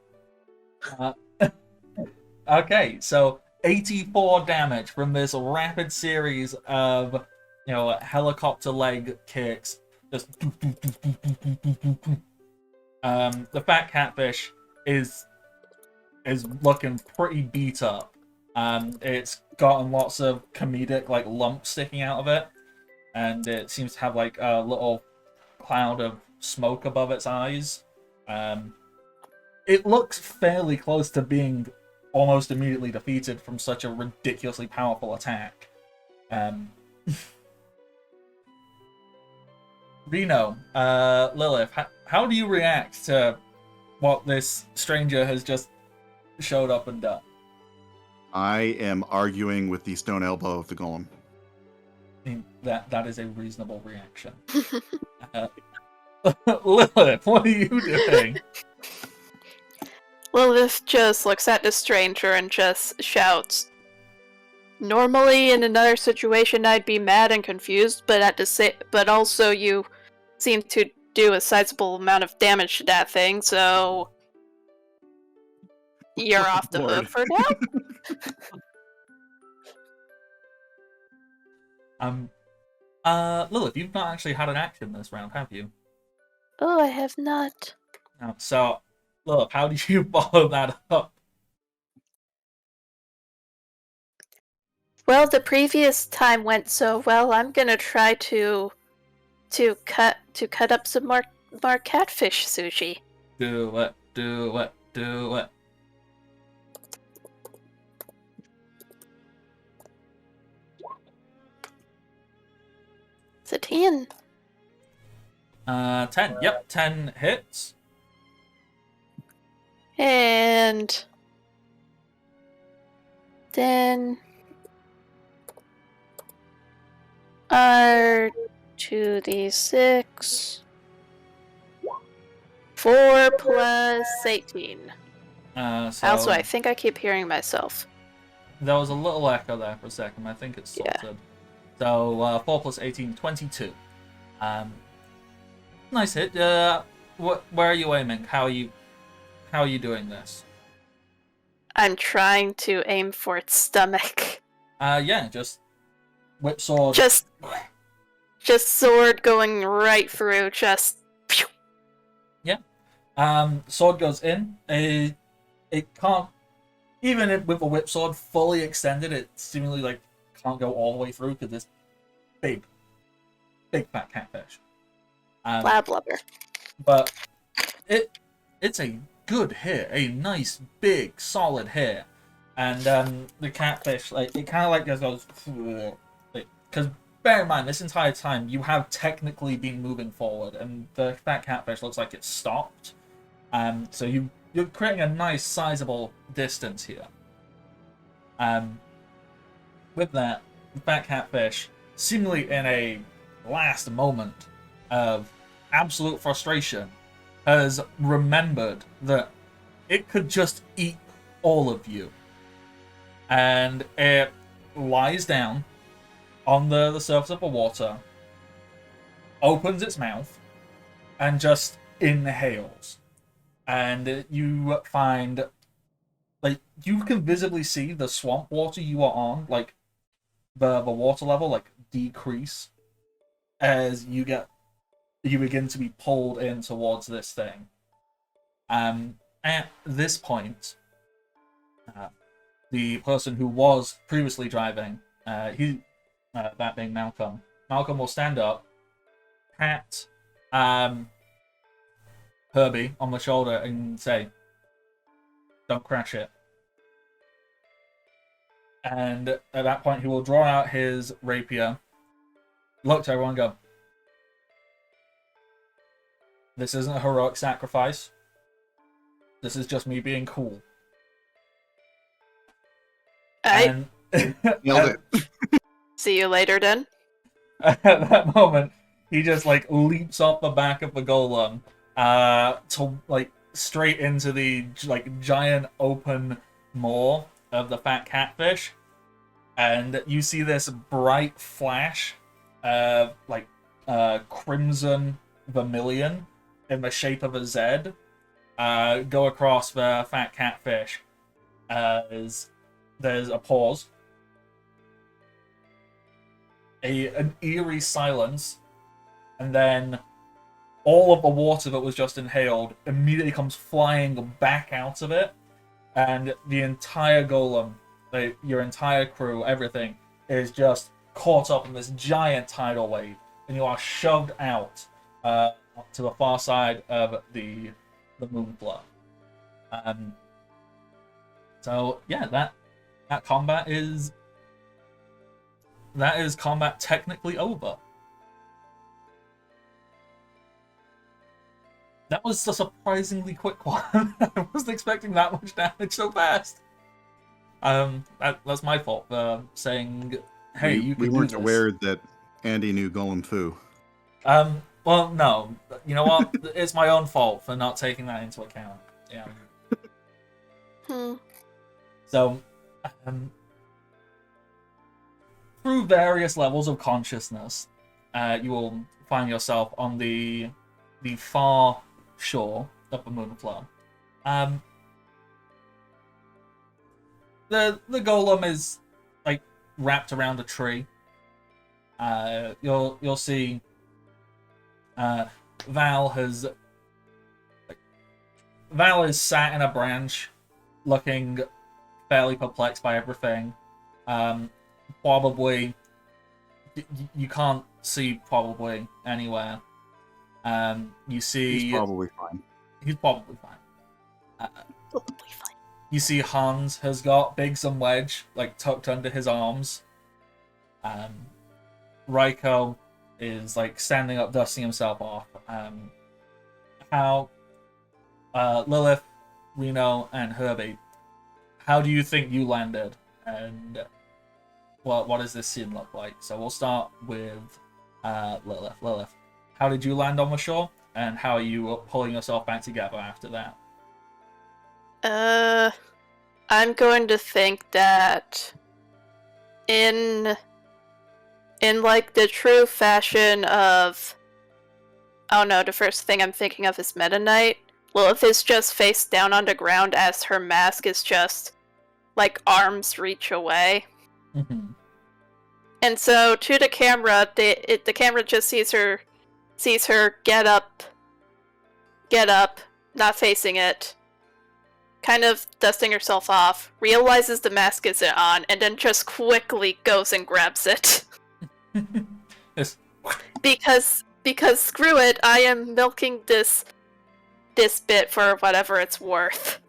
Okay, so 84 damage from this rapid series of, helicopter leg kicks. Just the fat catfish is looking pretty beat up. It's gotten lots of comedic like lumps sticking out of it, and it seems to have like a little cloud of smoke above its eyes. It looks fairly close to being almost immediately defeated from such a ridiculously powerful attack. Reno, Lilith, how do you react to what this stranger has just showed up and done? I am arguing with the stone elbow of the golem. I mean, that is a reasonable reaction. Lilith, what are you doing? Lilith just looks at the stranger and just shouts. Normally, in another situation, I'd be mad and confused, but also you seem to do a sizable amount of damage to that thing, so you're off the hook for now. Lilith, you've not actually had an action this round, have you? Oh, I have not. No. So, Lilith, how do you follow that up? Well, the previous time went so well. I'm gonna try to cut up some more catfish sushi. Do it, do it, do it. It's a 10. 10. Yep, 10 hits. And then our 2d6. 4 plus 18. So Also, I think I keep hearing myself. there was a little echo there for a second. I think it's Yeah. sorted. So 4 plus 18, 22. Nice hit. Where are you aiming? How are you doing this? I'm trying to aim for its stomach. Yeah, just whip sword. Just sword going right through, just... Pew! Sword goes in. It can't, even with a whip sword fully extended, it seemingly like can't go all the way through because it's big fat catfish. Blah blubber. But it's a good hit, a nice big solid hit, and the catfish like it kind of like just goes because bear in mind this entire time you have technically been moving forward, and the fat catfish looks like it's stopped. So you're creating a nice sizable distance here. With that, the fat catfish, seemingly in a last moment of absolute frustration, has remembered that it could just eat all of you. And it lies down on the surface of the water, opens its mouth, and just inhales. And you find, like, you can visibly see the swamp water you are on, like, the water level, like, decrease as you begin to be pulled in towards this thing. At this point, the person who was previously driving, that being Malcolm will stand up, pat Herbie on the shoulder and say, "Don't crash it." And at that point, he will draw out his rapier, look to everyone, and go, "This isn't a heroic sacrifice. This is just me being cool." And Nailed it. See you later, then. at that moment, he just like leaps off the back of the golem, to like straight into the like giant open maw of the fat catfish, and you see this bright flash of like crimson vermilion in the shape of a Z go across the fat catfish as there's a pause, an eerie silence, and then all of the water that was just inhaled immediately comes flying back out of it, and the entire golem, your entire crew, everything is just caught up in this giant tidal wave, and you are shoved out to the far side of the moonflow. So yeah, that combat is combat technically over. That was a surprisingly quick one. I wasn't expecting that much damage so fast. That's my fault for saying, "Hey, you can we do weren't this." aware that Andy knew Golem Fu. Well, no. You know what? It's my own fault for not taking that into account. Yeah. So, through various levels of consciousness, you will find yourself on the far shore of the Moonflow. The golem is like wrapped around a tree, You'll see Val is sat in a branch, looking fairly perplexed by everything. Probably you can't see probably anywhere. You see He's probably fine. he's probably fine. Probably fine. You see Hans has got Biggs and Wedge like tucked under his arms. Raiko is like standing up, dusting himself off. How Lilith, Reno, and Herbie, how do you think you landed? And what does this scene look like? So we'll start with Lilith. Lilith, how did you land on the shore? And how are you pulling yourself back together after that? I'm going to think that in like the true fashion of, oh no, the first thing I'm thinking of is Meta Knight. Lilith is just face down on the ground as her mask is just like arms reach away. Mm-hmm. And so to the camera, the camera just sees her get up, not facing it, kind of dusting herself off, realizes the mask isn't on, and then just quickly goes and grabs it. Yes. Because screw it, I am milking this bit for whatever it's worth.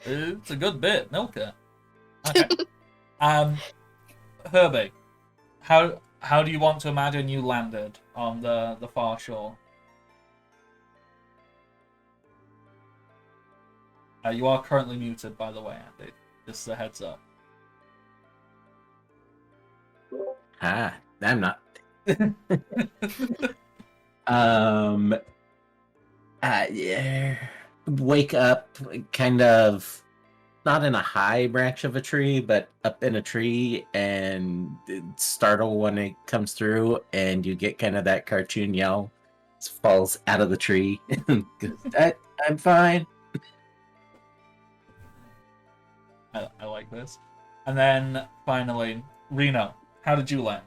It's a good bit, milk it. Okay. Herbie, how do you want to imagine you landed on the far shore? You are currently muted, by the way, Andy. Just a heads up. I'm not. Yeah. Wake up, kind of, not in a high branch of a tree, but up in a tree, and startle when it comes through, and you get kind of that cartoon yell. It falls out of the tree. I'm fine. I like this. And then finally, Reno, how did you land?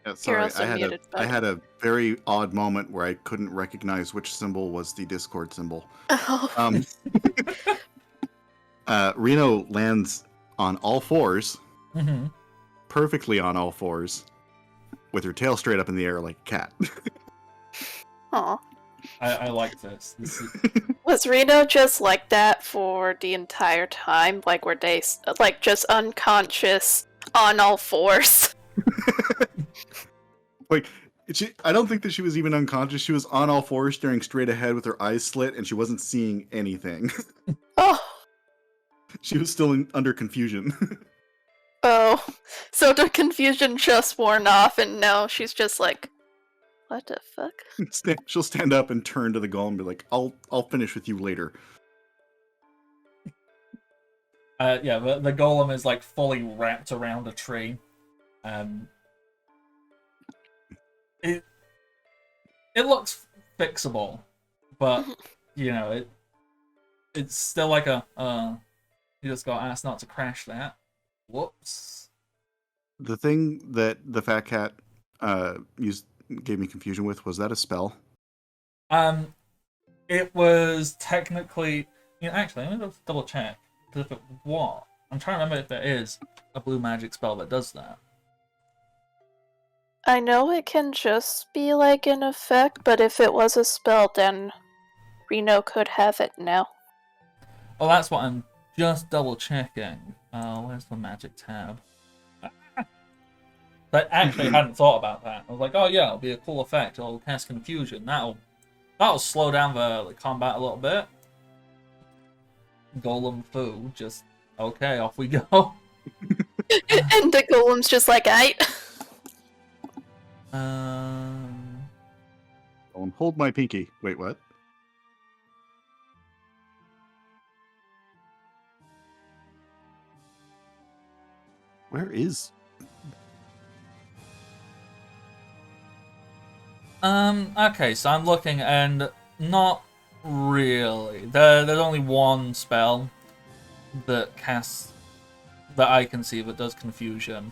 Yeah, sorry, also muted, I bud. had a very odd moment where I couldn't recognize which symbol was the Discord symbol. Oh. Reno lands on all fours, Mm-hmm. perfectly on all fours, with her tail straight up in the air like a cat. Aw. I like this. This is... Was Reno just like that for the entire time? Like, were they like just unconscious on all fours? Like, I don't think that she was even unconscious. She was on all fours, staring straight ahead with her eyes slit, and she wasn't seeing anything. Oh. She was still under confusion. Oh. So the confusion just worn off, and now she's just like, what the fuck? She'll stand up and turn to the golem and be like, I'll finish with you later. Yeah, the golem is like fully wrapped around a tree. It looks fixable, but you know it's still like a you just got asked not to crash that. Whoops. The thing that the fat cat gave me confusion with, was that a spell? It was technically, actually, let me just double check. Because if it was, I'm trying to remember if there is a blue magic spell that does that. I know it can just be like an effect, but if it was a spell, then Reno could have it now. Oh, that's what I'm just double checking. Where's the magic tab? I actually hadn't thought about that. I was like, oh yeah, it'll be a cool effect. It'll cast confusion. That'll slow down the combat a little bit. Golem foo, just okay, off we go. And the golem's just like, Hold my pinky. Wait, what? Where is... Okay, so I'm looking, and not really. There's only one spell. that casts that I can see that does confusion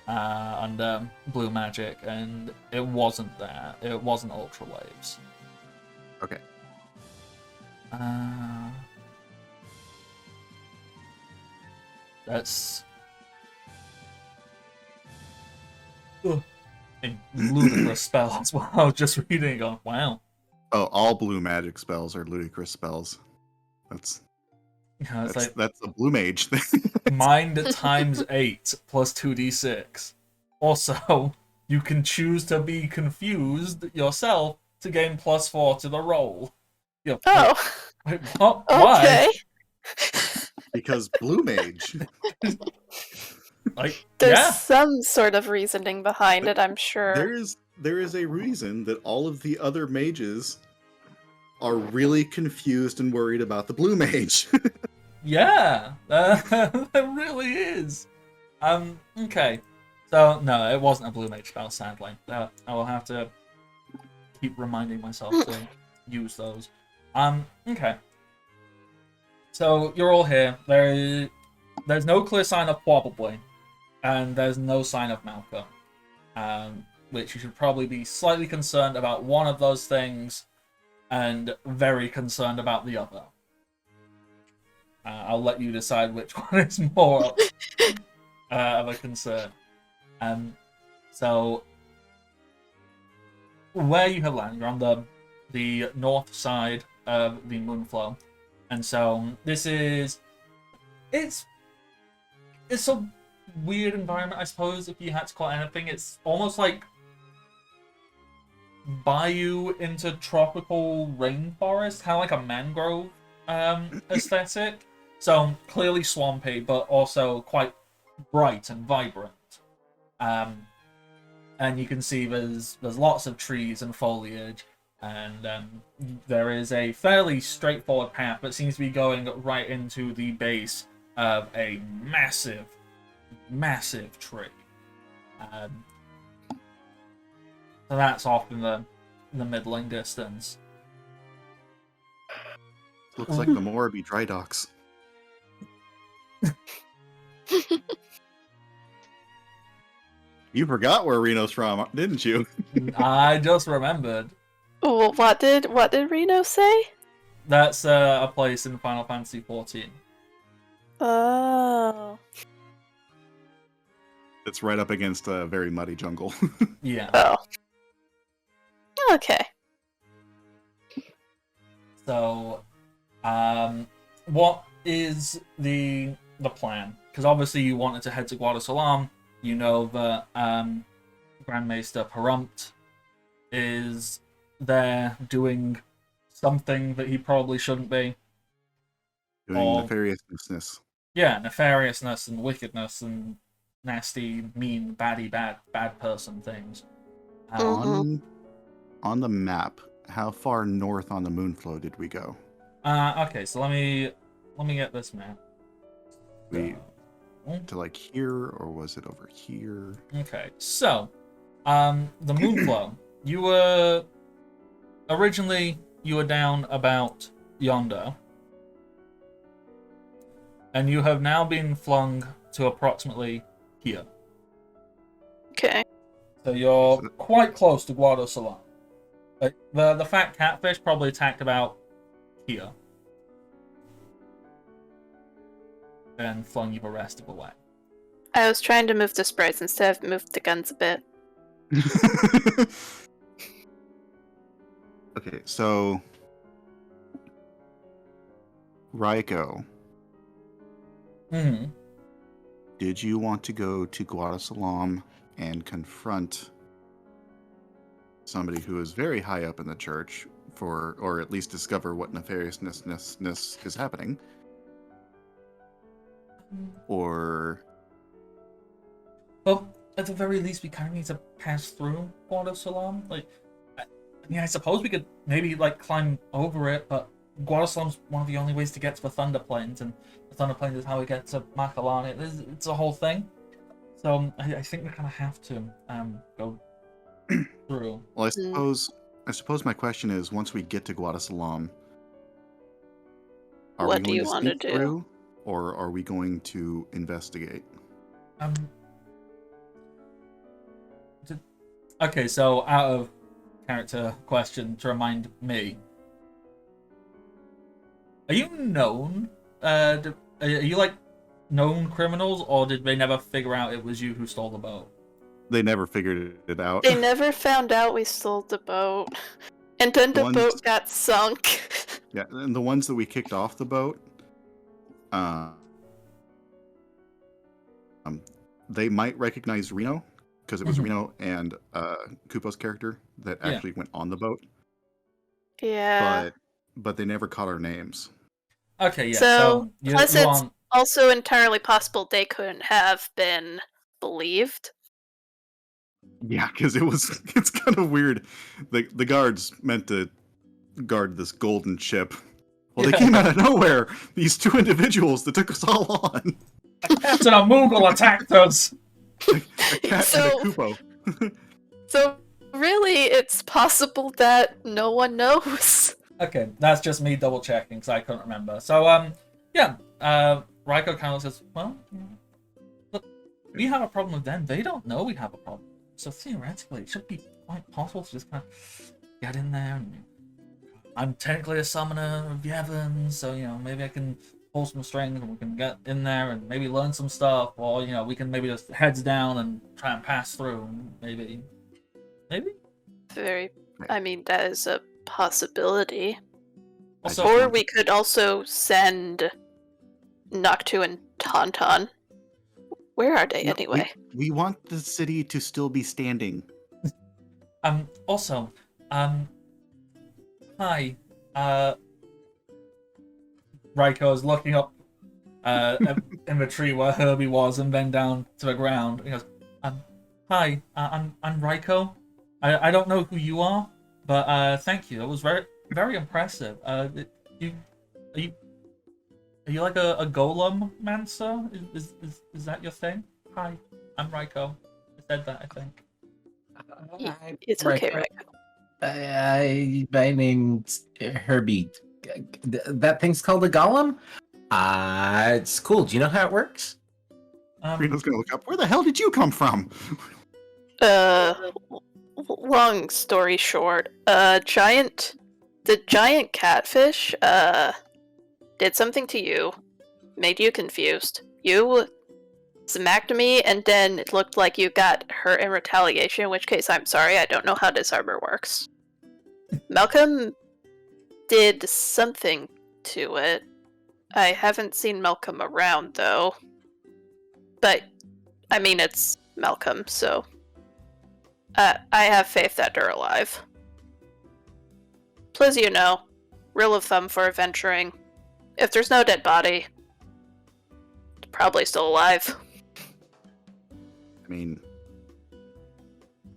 under blue magic, and it wasn't there. It wasn't Ultra Waves. Okay. That's a ludicrous spell as well. I was just reading it going, wow. Oh, all blue magic spells are ludicrous spells. That's Yeah, it's like that's a blue mage thing. mind times 8 plus 2d6. Also, you can choose to be confused yourself to gain +4 to the roll. Yeah, Oh, wait, what? Why? okay. Because blue mage. Like, There's yeah. some sort of reasoning behind it, I'm sure. There is a reason that all of the other mages are really confused and worried about the blue mage. Yeah, there really is. Okay. So, no, it wasn't a blue mage spell, sadly. I will have to keep reminding myself to use those. Okay. So, you're all here. There's no clear sign of probably, and there's no sign of Malcolm. Which you should probably be slightly concerned about one of those things, and very concerned about the other. I'll let you decide which one is more of a concern. So, where you have landed, you're on the north side of the Moonflow, and so this is it's a weird environment, I suppose. If you had to call it anything, it's almost like bayou into tropical rainforest, kind of like a mangrove aesthetic. So clearly swampy, but also quite bright and vibrant. And you can see there's lots of trees and foliage, and there is a fairly straightforward path that seems to be going right into the base of a massive, massive tree. So that's off in the middling distance. Looks like the Moraby dry docks. You forgot where Reno's from, didn't you? I just remembered. Well, what did Reno say? That's a place in Final Fantasy XIV. Oh. It's right up against a very muddy jungle. Yeah. Oh. Okay. So, what is the plan? Because obviously you wanted to head to Guadalsalam. You know that Grand Maester Perumpt is there doing something that he probably shouldn't be. Doing nefariousness. Yeah, nefariousness and wickedness and nasty, mean, bad person things. On the map, how far north on the Moonflow did we go? Okay, so let me get this map. To like here, or was it over here? Okay, so the Moonflow. You were down about yonder, and you have now been flung to approximately here. Okay. So you're quite close to Guadalsalam. The fat catfish probably attacked about here. And flung you the rest of the way. I was trying to move the sprites instead of move the guns a bit. Okay, so Raiko, did you want to go to Guadalsalam and confront somebody who is very high up in the church or at least discover what nefariousness is happening? Or... Well, at the very least, we kind of need to pass through Guadalsalam. I suppose we could maybe, climb over it, but Guadalsalam's one of the only ways to get to the Thunder Plains, and the Thunder Plains is how we get to Macallan. It's a whole thing. So I think we kind of have to go through. Well, I suppose my question is, once we get to Guadalsalam, What do you want to do? or are we going to investigate? Um. Okay, so out of character question to remind me, are you known? Are you like known criminals, or did they never figure out it was you who stole the boat? They never figured it out. They never found out we stole the boat. And then the boat got sunk. Yeah, and the ones that we kicked off the boat, um, they might recognize Reno because it was Reno and Kupo's character that actually went on the boat. Yeah. But they never caught our names. Okay, yeah. So you, plus you it's also entirely possible they couldn't have been believed. Yeah, because it's kind of weird. The guards meant to guard this golden ship. Well, they came out of nowhere. These two individuals that took us all on. A cat and a Moogle attacked us. A cat and a Kupo. So really, it's possible that no one knows. Okay, that's just me double checking because I couldn't remember. So Raiko kind of says, well, look, we have a problem with them. They don't know we have a problem. So theoretically, it should be quite possible to just kind of get in there. And I'm technically a summoner of Yevon, so maybe I can pull some strings and we can get in there and maybe learn some stuff, or we can maybe just heads down and try and pass through. Maybe. I mean, that is a possibility. Also, or we could also send Noctu and Tauntaun. Where are they anyway? We want the city to still be standing. Also, hi. Raiko is looking up in the tree where Herbie was and then down to the ground. He goes, hi, I'm Raiko. I don't know who you are, but thank you. It was very, very impressive. Are you like a golem mancer? Is that your thing? Hi, I'm Raiko. I said that, I think. It's okay, Raiko. My name's Herbie. That thing's called a golem? It's cool. Do you know how it works? Reno's gonna look up. Where the hell did you come from? Long story short, the giant catfish, did something to you, made you confused. You smacked me, and then it looked like you got hurt in retaliation, in which case I'm sorry, I don't know how this armor works. Malcolm did something to it. I haven't seen Malcolm around, though. But, I mean, it's Malcolm, so... I have faith that they're alive. Please, rule of thumb for adventuring. If there's no dead body, it's probably still alive. I mean,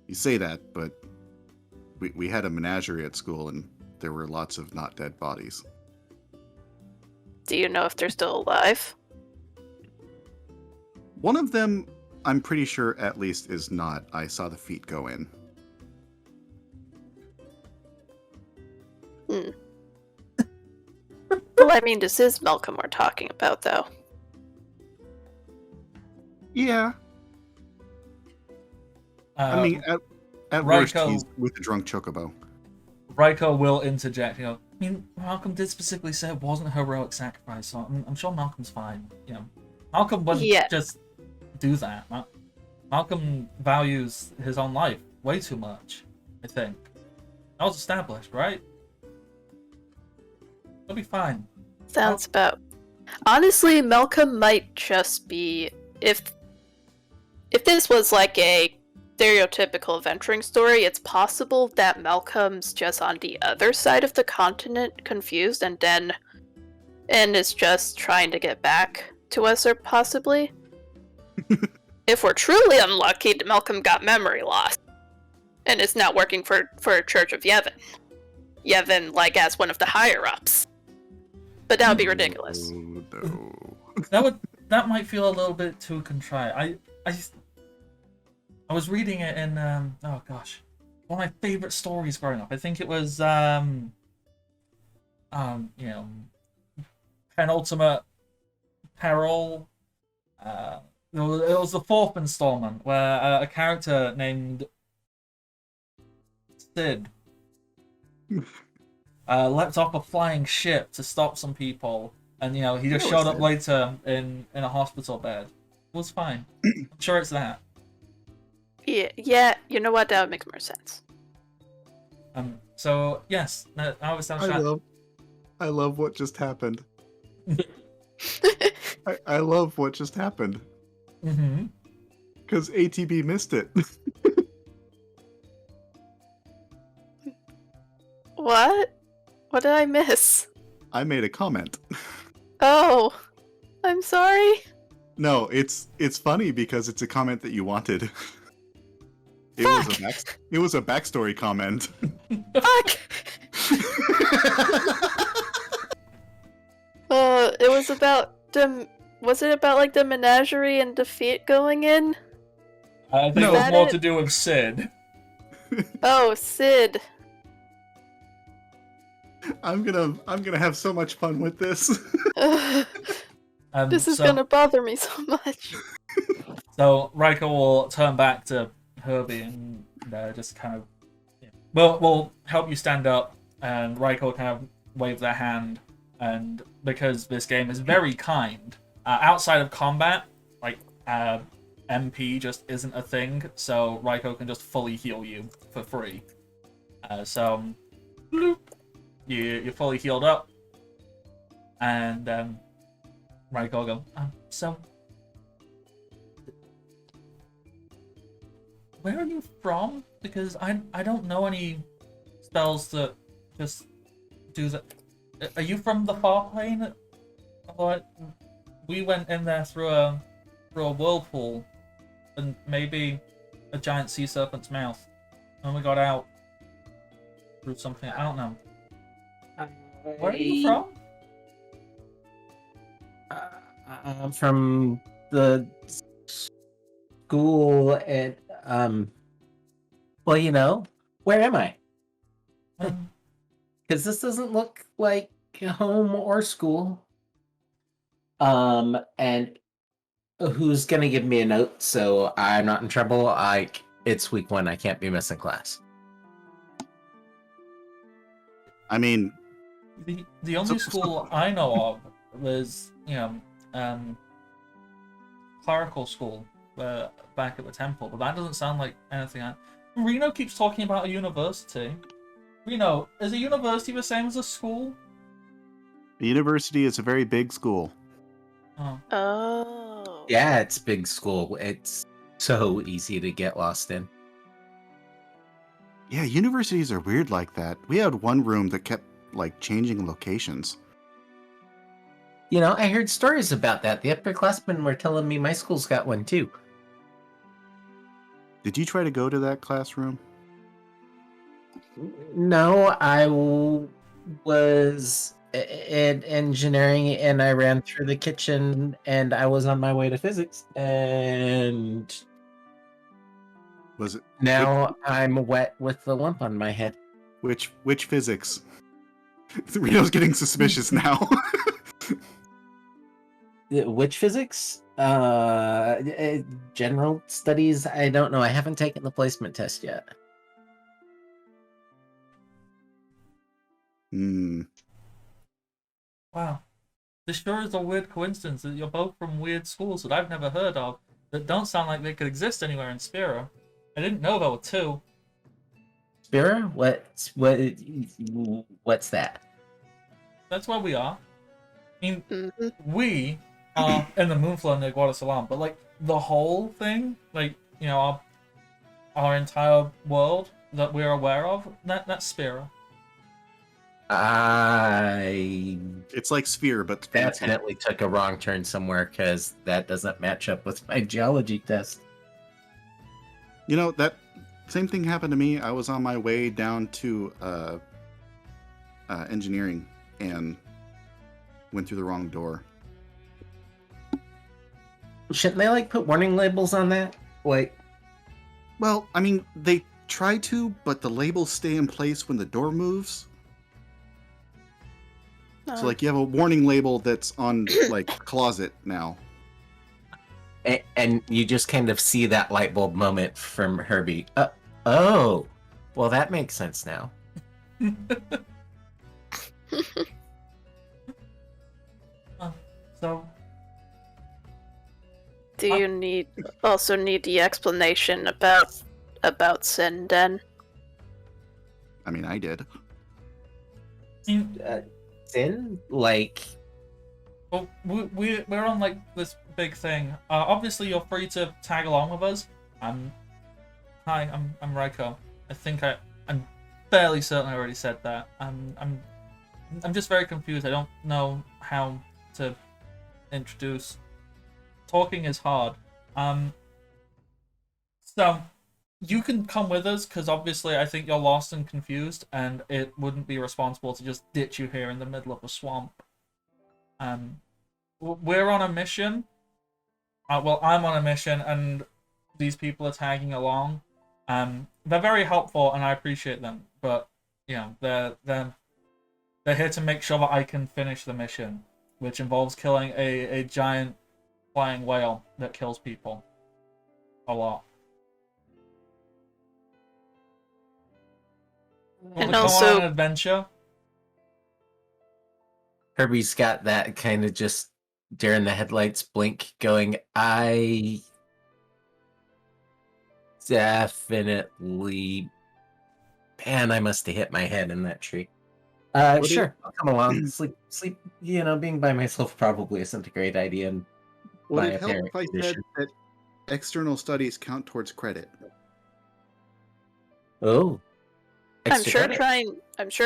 you say that, but we had a menagerie at school, and there were lots of not dead bodies. Do you know if they're still alive? One of them, I'm pretty sure, at least, is not. I saw the feet go in. Well, I mean, this is Malcolm we're talking about, though. Yeah. I mean, at worst, he's with the drunk chocobo. Raiko will interject. I mean, Malcolm did specifically say it wasn't a heroic sacrifice, so I'm sure Malcolm's fine. Malcolm wouldn't just do that. Malcolm values his own life way too much, I think. That was established, right? He'll be fine. Sounds about... Honestly, Malcolm might just be... If this was like a stereotypical adventuring story, it's possible that Malcolm's just on the other side of the continent, confused, and is just trying to get back to us, or possibly. If we're truly unlucky, Malcolm got memory loss, and is now working for Church of Yevon. Yevon, like, as one of the higher-ups. But that would be ridiculous. No. That might feel a little bit too contrite. I was reading it in oh gosh, one of my favorite stories growing up. I think it was penultimate Peril. It was the fourth installment where a character named Sid leapt off a flying ship to stop some people, and he just showed up later in a hospital bed. It was fine. I'm sure it's that. Yeah. You know what? That would make more sense. So yes, I was I love what just happened. I love what just happened. Mm-hmm. Because ATB missed it. What? What did I miss? I made a comment. Oh, I'm sorry. No, it's funny because it's a comment that you wanted. It was a backstory comment. Fuck. It was about Was it about like the menagerie and defeat going in? I think it was more to do with Sid. Oh, Sid. I'm gonna have so much fun with this. This is gonna bother me so much. So Raiko will turn back to Herbie and just kind of, we'll help you stand up, and Raiko will kind of wave their hand, and because this game is very kind, outside of combat, like MP just isn't a thing, so Raiko can just fully heal you for free. So, bloop, you're fully healed up, and Raiko will go, so, where are you from? Because I don't know any spells that just do that. Are you from the far plane? We went in there through a whirlpool, and maybe a giant sea serpent's mouth, and we got out through something. I don't know. Where are you from? I'm from the school at well, where am I? Because this doesn't look like home or school. And who's gonna give me a note so I'm not in trouble? It's week 1. I can't be missing class. I mean, the only school I know of was clerical school back at the temple, but that doesn't sound like anything. Reno keeps talking about a university. Reno, is a university the same as a school? a university is a very big school. Oh. Yeah, it's big school. It's so easy to get lost in. Yeah, universities are weird like that. We had one room that kept changing locations. I heard stories about that. The upperclassmen were telling me my school's got one too. Did you try to go to that classroom? No, I was in engineering and I ran through the kitchen and I was on my way to physics and Was it now I'm wet with the lump on my head. which physics? Reno's getting suspicious now. Which physics? General studies? I don't know. I haven't taken the placement test yet. Wow. This sure is a weird coincidence that you're both from weird schools that I've never heard of, that don't sound like they could exist anywhere in Spira. I didn't know there were two. Spira? What's that? That's where we are. I mean, we are in the Moonflow near Guadalcanal, but the whole thing, our entire world that we're aware of, that's Spira. It's like Sphere, but Definitely took a wrong turn somewhere because that doesn't match up with my geology test. That same thing happened to me. I was on my way down to engineering and went through the wrong door. Shouldn't they put warning labels on that? Well, I mean, they try to, but the labels stay in place when the door moves. So like you have a warning label that's on like closet now. And you just kind of see that light bulb moment from Herbie. Oh, well, that makes sense now. So, Do you also need the explanation about Sinden? I mean, I did. Sin? Like, well, we're on like this big thing. Obviously, you're free to tag along with us. Hi, I'm Raiko. I'm fairly certain I already said that. I'm just very confused. I don't know how to introduce. Talking is hard. So you can come with us because obviously I think you're lost and confused, and it wouldn't be responsible to just ditch you here in the middle of a swamp. We're on a mission. Well, I'm on a mission, and these people are tagging along. They're very helpful, and I appreciate them. But you know, they're here to make sure that I can finish the mission, which involves killing a giant flying whale that kills people a lot. Want to go on an adventure? Herbie's got that kind of just during the headlights blink going, I definitely... Man, I must have hit my head in that tree. Sure, I'll come along. Sleep, being by myself probably isn't a great idea. And Would it help if I said that external studies count towards credit? Oh. I'm sure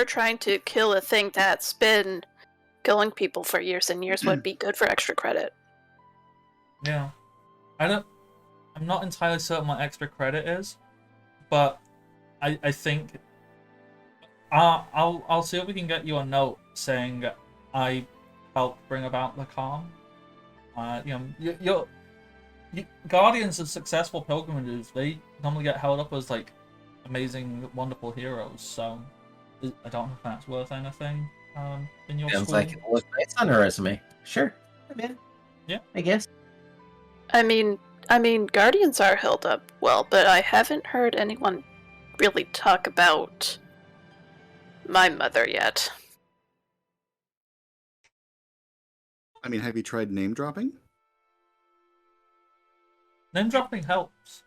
trying to kill a thing that's been killing people for years and years would be good for extra credit. Yeah. I'm not entirely certain what extra credit is, but I think I'll see if we can get you a note saying I helped bring about the calm. Guardians of successful pilgrimages, they normally get held up as like amazing, wonderful heroes. So I don't know if that's worth anything. In your Sounds school. like it looks nice on a resume. Sure, I'm in. Yeah, I guess. I mean, Guardians are held up well, but I haven't heard anyone really talk about my mother yet. I mean, have you tried name dropping? Name dropping helps.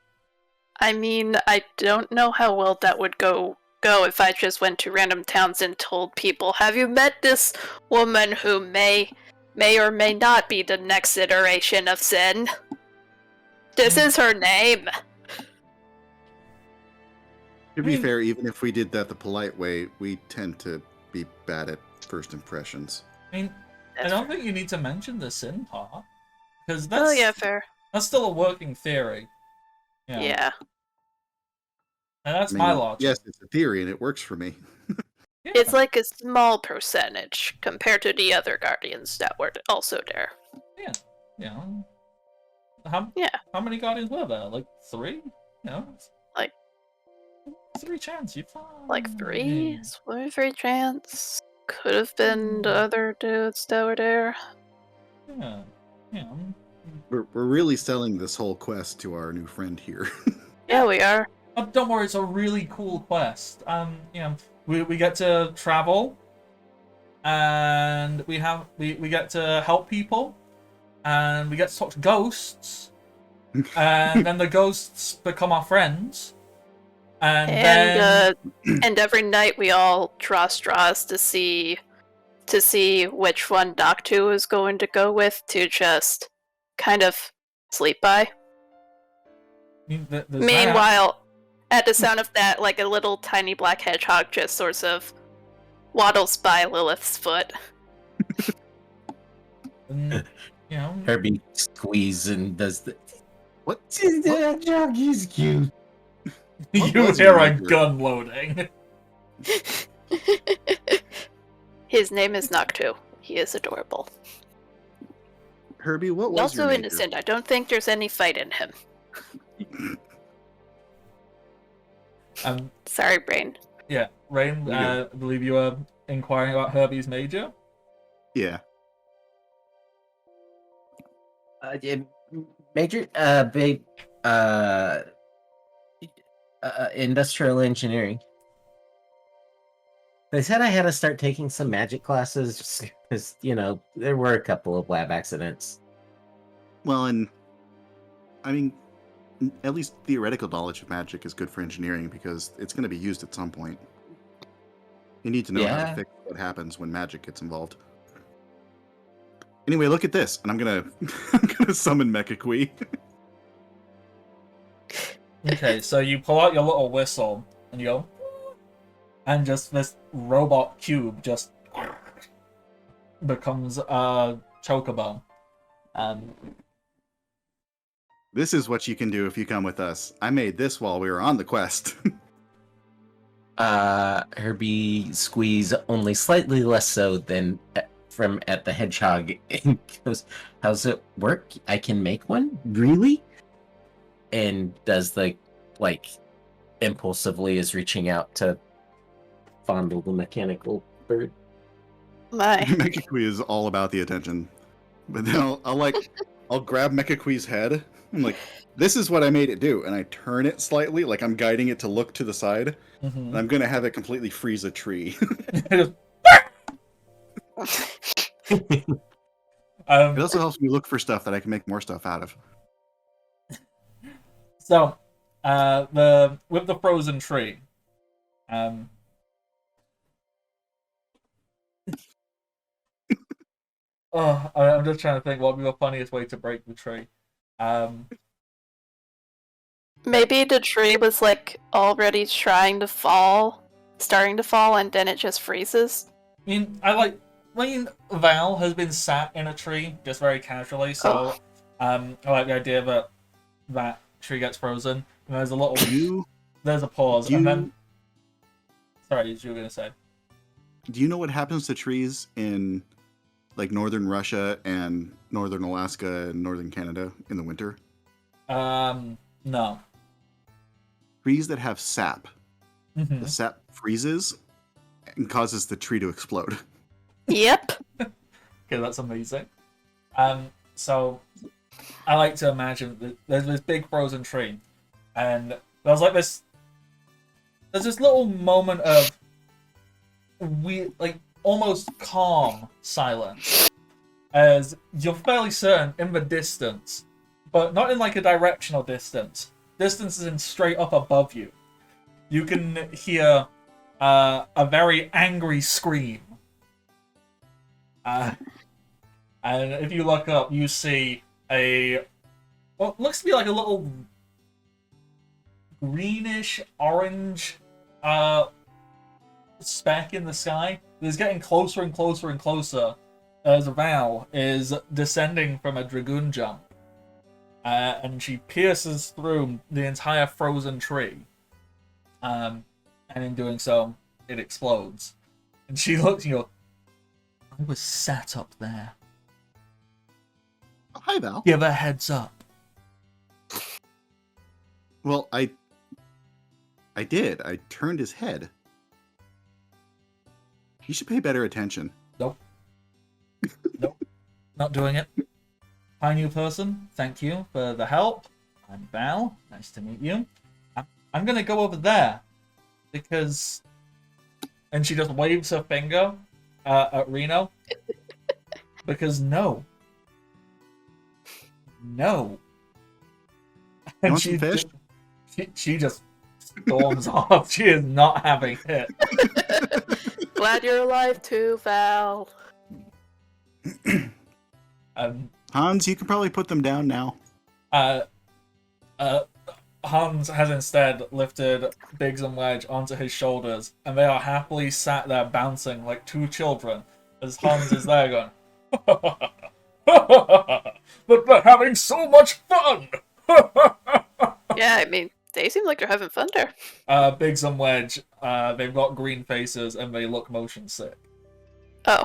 I mean, I don't know how well that would go if I just went to random towns and told people, have you met this woman who may or may not be the next iteration of Sin? This is her name. To be fair, even if we did that the polite way, we tend to be bad at first impressions. I mean, I don't think you need to mention the Sin part, because fair. That's still a working theory. Yeah. And that's my logic. Yes, it's a theory, and it works for me. Yeah. It's like a small percentage compared to the other Guardians that were also there. Yeah. How many Guardians were there? Like 3? Like 3 chance, you're fine. Like 3? 3 chance. Could have been the other dudes that were there. Yeah. We're really selling this whole quest to our new friend here. Yeah, we are. Don't worry, it's a really cool quest. We get to travel, and we get to help people, and we get to talk to ghosts, and then the ghosts become our friends, and every night we all draw straws to see which one Noctu is going to go with to just kind of sleep by. Meanwhile, at the sound of that, like a little tiny black hedgehog just sort of waddles by Lilith's foot. Herbie squeezes and does the... What? That dog is cute. You hear a gun loading. His name is Noctu. He is adorable. Herbie, what was also your major? Innocent. I don't think there's any fight in him. Sorry, Brain. Yeah, Rain, I believe you were inquiring about Herbie's major? Yeah. Yeah, major, big, industrial engineering. They said I had to start taking some magic classes just because, there were a couple of lab accidents. Well, and I mean, at least theoretical knowledge of magic is good for engineering because it's going to be used at some point. You need to know how to Yeah. fix what happens when magic gets involved. Anyway, look at this, and I'm gonna I'm gonna summon Mechakui. Okay, so you pull out your little whistle and you go, and just this robot cube just becomes a chocobo. This is what you can do if you come with us. I made this while we were on the quest. Herbie squeeze only slightly less so than from at the hedgehog and goes, "How's it work? I can make one? Really?" And does the impulsively is reaching out to fondle the mechanical bird. My. Mechakui is all about the attention. But then I'll grab Mechakui's head. I'm like, this is what I made it do, and I turn it slightly, like I'm guiding it to look to the side, and I'm gonna have it completely freeze a tree. It also helps me look for stuff that I can make more stuff out of. So, with the frozen tree, I'm just trying to think what would be the funniest way to break the tree. Maybe the tree was already starting to fall, and then it just freezes. I mean, Val has been sat in a tree just very casually, so I like the idea that that tree gets frozen. And there's a little, there's a pause, and then. Sorry, you were gonna say. Do you know what happens to trees in northern Russia and northern Alaska and northern Canada in the winter? No. Trees that have sap. The sap freezes and causes the tree to explode. Yep. Okay, that's amazing. So I like to imagine that there's this big frozen tree, and there's this little moment of weird, almost calm silence, as you're fairly certain in the distance, but not in a directional distance. Distance is in straight up above you. You can hear a very angry scream. And if you look up, you see what looks to be a little greenish orange speck in the sky that is getting closer and closer and closer as Val is descending from a dragoon jump. And she pierces through the entire frozen tree. And in doing so, it explodes. And she looks and you go, I was sat up there. Hi, Val. Give a heads up. Well, I did. I turned his head. He should pay better attention. Nope. Not doing it. Hi, new person. Thank you for the help. I'm Val. Nice to meet you. I'm gonna go over there because, and she just waves her finger at Reno because no. And Want some fish? She just storms off. She is not having it. Glad you're alive too, Val. Hans, you can probably put them down now. Hans has instead lifted Biggs and Wedge onto his shoulders, and they are happily sat there bouncing like two children as Hans is there going, but they're having so much fun! Yeah, I mean, they seem like they're having fun there. Biggs and Wedge, they've got green faces and they look motion sick. Oh.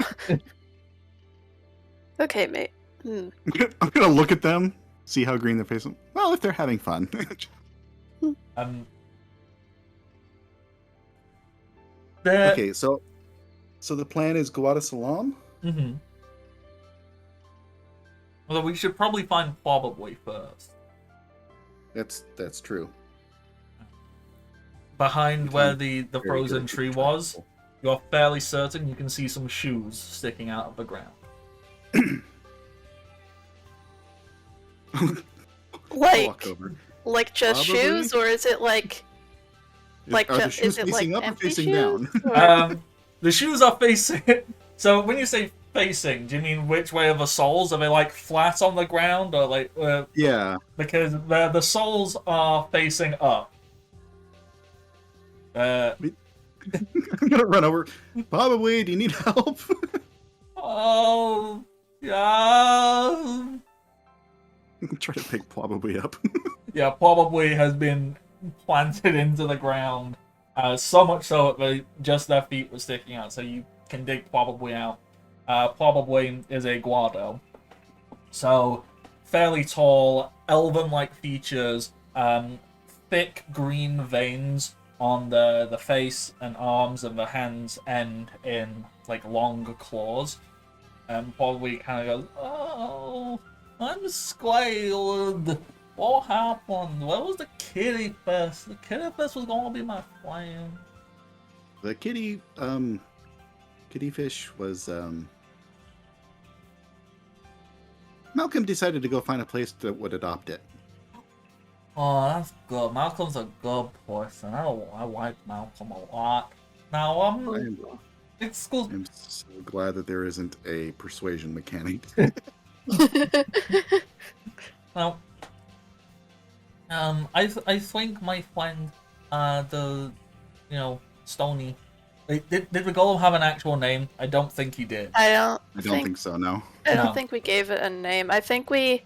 Okay, mate. I'm gonna look at them, see how green their face is. Well, if they're having fun. Okay, so the plan is go out of Salam. Mm-hmm. Although we should probably find Probably first. That's true. Behind where the Very frozen good tree at was, you're fairly certain you can see some shoes sticking out of the ground. I'll walk over. Like just Probably. shoes, or is it like Are the shoes is it facing like up or empty facing shoes? down? Or- The shoes are facing. So when you say facing, do you mean which way are the soles? Are they like flat on the ground, or like? Yeah. Because the soles are facing up. I'm gonna run over. Probably. Do you need help? Oh, yeah. Try to pick probably up. Yeah, probably has been planted into the ground. So much so that just their feet were sticking out, so you can dig probably out. Probably is a guado. So, fairly tall, elven-like features, thick green veins on the face and arms, and the hands end in like long claws. And probably kind of goes, "Oh, I'm scared. What happened? Where was the kitty fest? The kitty fest was gonna be my plan." The kitty fish was Malcolm decided to go find a place that would adopt it. Oh, that's good. Malcolm's a good person. I like Malcolm a lot. Now, excuse me. I'm so glad that there isn't a persuasion mechanic. Now, I think my friend, Stony. Did the golem have an actual name? I don't think he did. I don't think so, no. I don't No. think we gave it a name. I think we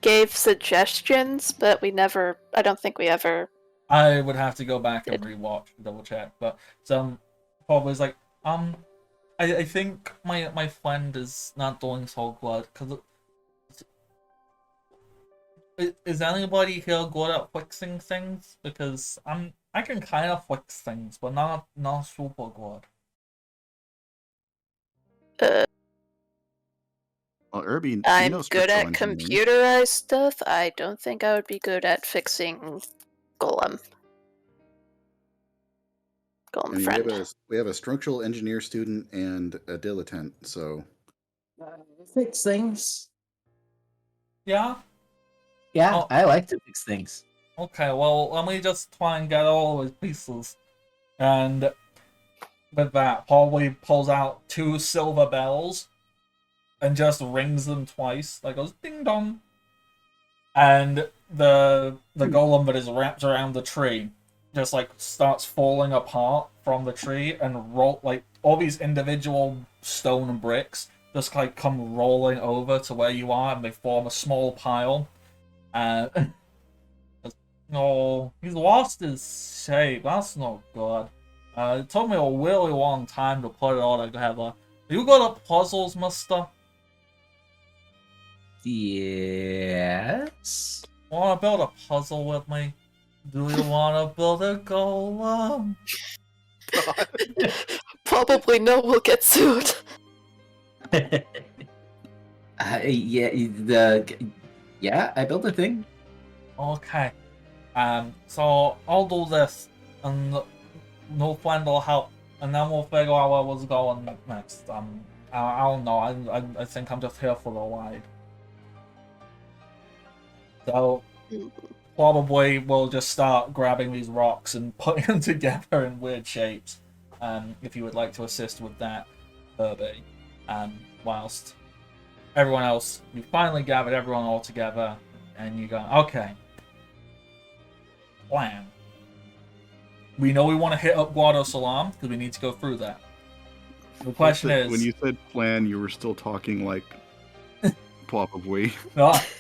gave suggestions, but we never. I don't think we ever. I would have to go back and rewatch, double check. But Bob was like, I think my friend is not doing so good because is anybody here good at fixing things? Because I can kind of fix things, but not super good. Well, Irby, you I'm know good structural at engineering. computerized stuff. I don't think I would be good at fixing Golem. Golem And friend. we have a structural engineer student and a dilettante, so Fix things. Yeah. Yeah, Oh. I like to fix things. Okay. Well, let me just try and get all of his pieces, and with that, probably pulls out 2 silver bells and just rings them twice. Like goes ding dong. And the golem that is wrapped around the tree just like starts falling apart from the tree and roll like all these individual stone bricks just like come rolling over to where you are and they form a small pile. No, he's lost his shape. That's not good. It took me a really long time to put it all together. You good at puzzles, mister? Yes. Wanna build a puzzle with me? Do you wanna build a golem? Probably no, we'll get sued. Yeah, I built a thing. Okay. So I'll do this, and no friend will help, and then we'll figure out where we're going next. I don't know. I think I'm just here for the ride. So probably we'll just start grabbing these rocks and putting them together in weird shapes. If you would like to assist with that, Herbie. Whilst everyone else, you finally gathered everyone all together, and you go, okay. Plan. We know we want to hit up Guado Salam because we need to go through that. The question is, when you said plan, you were still talking like probably.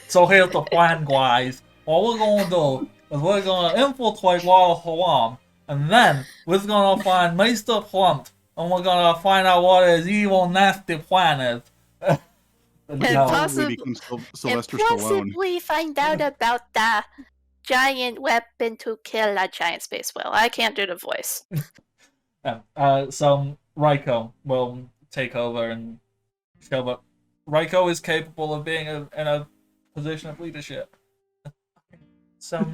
So here's the plan, guys. What we're gonna do is we're gonna infiltrate Guado Salam, and then we're gonna find Meister Plump, and we're gonna find out what his evil, nasty plan is. And No. possibly become Sylvester Stallone. find out about the giant weapon to kill a giant space whale. I can't do the voice. So Raiko will take over and show up. Raiko is capable of being in a position of leadership. So,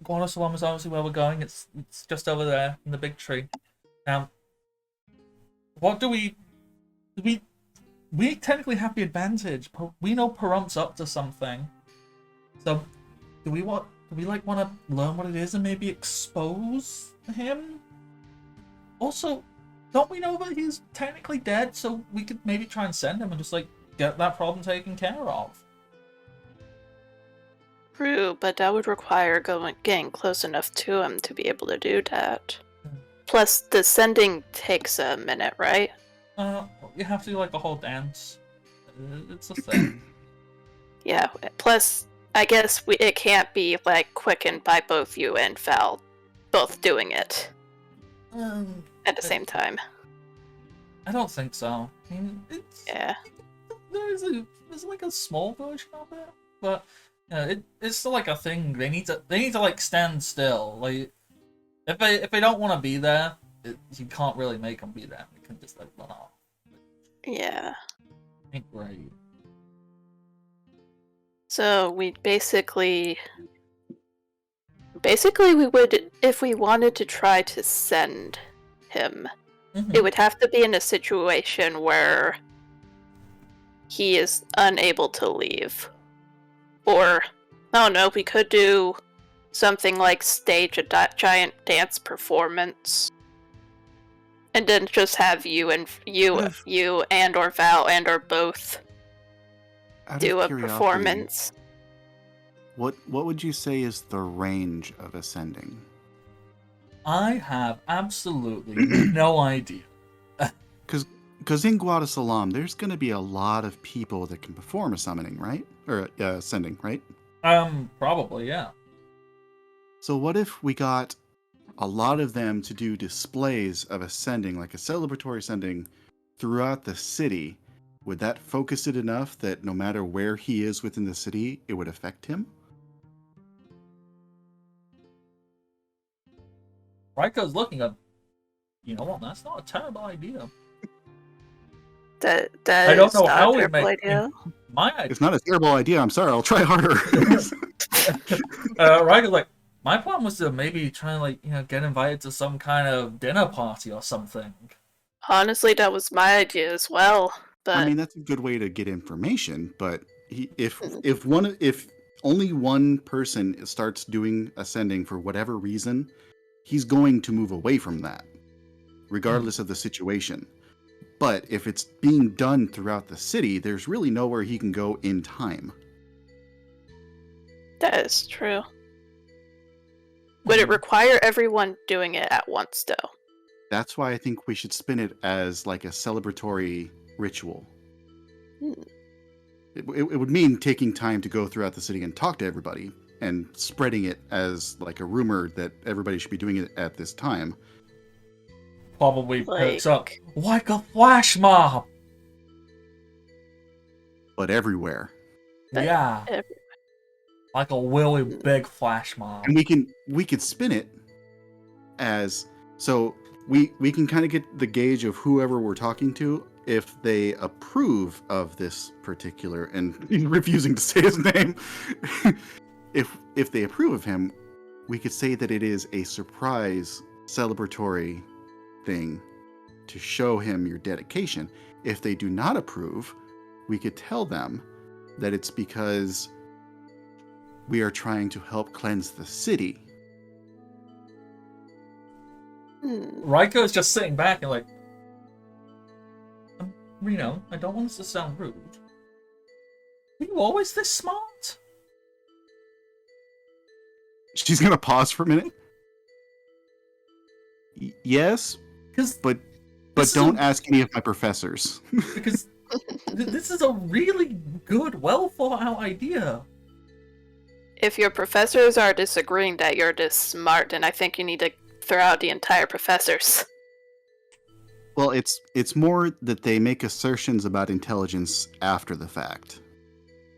Guano Salon is obviously where we're going. It's just over there in the big tree. Now, what do we technically have the advantage. We know Perump's up to something. So, do we want to learn what it is and maybe expose him? Also, don't we know that he's technically dead? So we could maybe try and send him and just like get that problem taken care of. True, but that would require getting close enough to him to be able to do that. Plus, the sending takes a minute, right? You have to do like a whole dance. It's a thing. Yeah. Plus, I guess it can't be like quickened by both you and Val both doing it at the same time. I don't think so. I mean, Yeah. There's like a small version of it, but it's still like a thing. They need to like stand still. Like if they don't want to be there, you can't really make them be there. They can just like run off. Yeah. Ain't great. So we basically we would, if we wanted to try to send him, it would have to be in a situation where he is unable to leave. Or, I don't know, we could do something like stage a giant dance performance. And then just have you and or Val and or both do a performance. What would you say is the range of ascending? I have absolutely no idea. Because in Guadasalam, there's going to be a lot of people that can perform a summoning, right? Or ascending, right? Probably, yeah. So what if we got a lot of them to do displays of ascending, like a celebratory ascending, throughout the city? Would that focus it enough that no matter where he is within the city, it would affect him? Raiko's looking up. You know what? That's not a terrible idea. That I don't is know not how a we terrible make idea. my idea. It's not a terrible idea. I'm sorry. I'll try harder. Raiko's like, my plan was to maybe try and get invited to some kind of dinner party or something. Honestly, that was my idea as well. But I mean, that's a good way to get information. But if only one person starts doing ascending for whatever reason, he's going to move away from that, regardless of the situation. But if it's being done throughout the city, there's really nowhere he can go in time. that is true. Would it require everyone doing it at once, though? That's why I think we should spin it as like a celebratory ritual. It would mean taking time to go throughout the city and talk to everybody and spreading it as like a rumor that everybody should be doing it at this time. Probably picks up like a flash mob. But everywhere. Yeah. Like a really big flash mob. And we could spin it as so we can kind of get the gauge of whoever we're talking to if they approve of this particular, and he's refusing to say his name. If they approve of him, we could say that it is a surprise celebratory thing to show him your dedication. If they do not approve, we could tell them that it's because we are trying to help cleanse the city. Raiko's just sitting back and like, Reno, I don't want this to sound rude. Were you always this smart? She's gonna pause for a minute. Yes, but don't ask any of my professors. Because this is a really good, well thought out idea. If your professors are disagreeing that you're this smart, then I think you need to throw out the entire professors. Well, it's more that they make assertions about intelligence after the fact.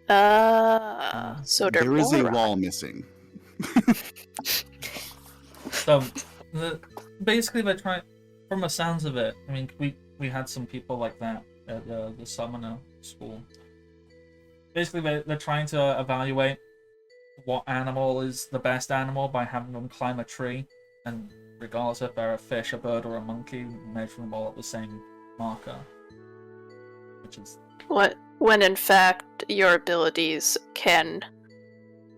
So they're there is a moron. wall missing. So, basically, they're trying. From the sounds of it, I mean, we had some people like that at the summoner school. Basically, they're trying to evaluate what animal is the best animal by having them climb a tree, and regardless if they're a fish, a bird, or a monkey, measure them all at the same marker. Which is when in fact your abilities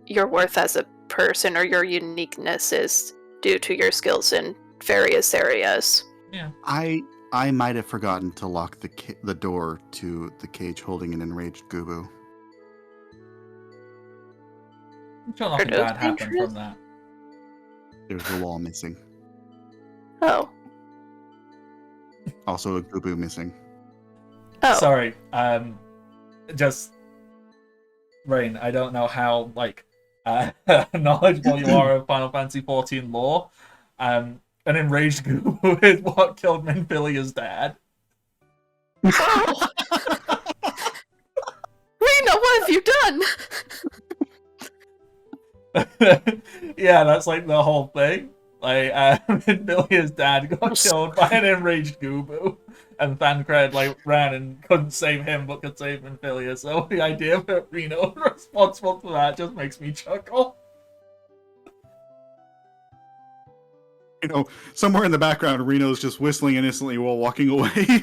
your worth as a person or your uniqueness is due to your skills in various areas. yeah. I might have forgotten to lock the door to the cage holding an enraged Gubu. I'm sure Are nothing those bad happened dangerous? from that. There's a wall missing. Oh. Also a Gubu missing. Oh. Sorry, just Rain. I don't know how knowledgeable you are of Final Fantasy XIV lore. An enraged Gubu is what killed Minfilia's dad. Oh. Rena, what have you done? Yeah, that's like the whole thing. Like, Minfilia's dad got killed by an enraged Gubu, and Thancred ran and couldn't save him, but could save Minfilia. So the idea that Reno was responsible for that just makes me chuckle. Somewhere in the background, Reno's just whistling innocently while walking away.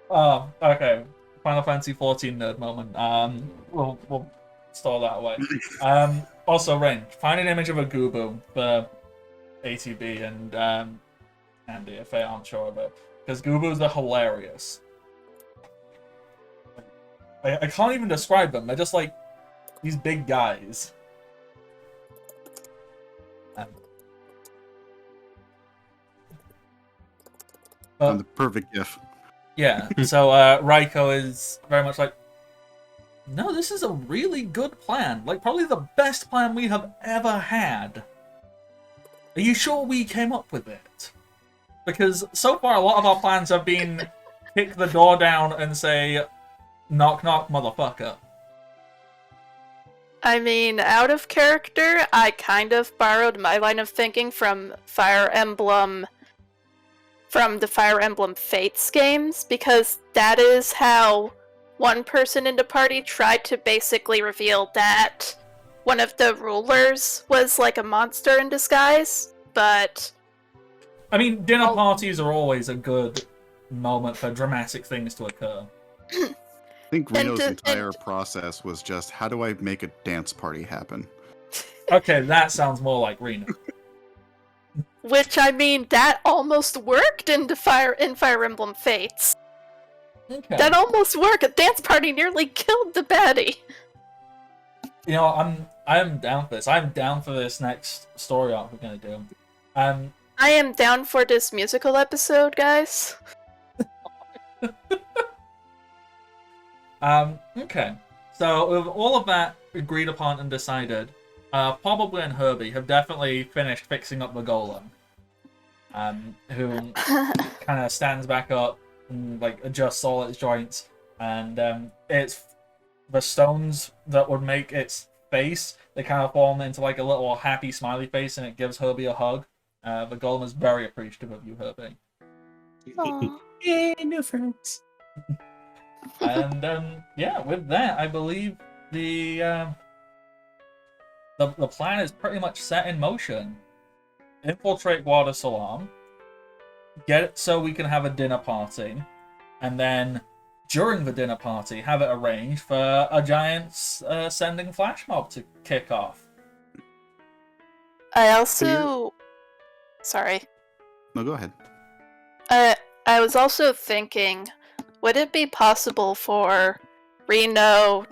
Oh, okay. Final Fantasy XIV nerd moment. We'll store that away. Also, Rain, find an image of a Gubu for ATB and Andy if they aren't sure of it, because Gubus are hilarious. I can't even describe them. They're just like these big guys. On the perfect gif. Yeah, so Raiko is very much like, no, this is a really good plan. Like, probably the best plan we have ever had. Are you sure we came up with it? Because so far, a lot of our plans have been kick the door down and say, knock knock, motherfucker. I mean, out of character, I kind of borrowed my line of thinking from the Fire Emblem Fates games, because that is how one person in the party tried to basically reveal that one of the rulers was like a monster in disguise, but... I mean, dinner parties are always a good moment for dramatic things to occur. I think Reno's entire process was just, how do I make a dance party happen? Okay, that sounds more like Reno. Which, I mean, that almost worked in Fire Emblem Fates. Okay. That almost worked. A dance party nearly killed the baddie. You know, I'm down for this. I'm down for this next story arc we're gonna do. I am down for this musical episode, guys. Okay. So with all of that agreed upon and decided, Probably and Herbie have definitely finished fixing up the golem. Who kind of stands back up and adjusts all its joints, and it's the stones that would make its face. They kind of form into a little happy smiley face, and it gives Herbie a hug. The golem is very appreciative of you, Herbie. Aw. Yay, new friends. And yeah, with that, I believe the plan is pretty much set in motion. Infiltrate Water Salam, get it so we can have a dinner party, and then during the dinner party, have it arranged for a giant sending flash mob to kick off. I also... Sorry. No, go ahead. I was also thinking, would it be possible for Raiko,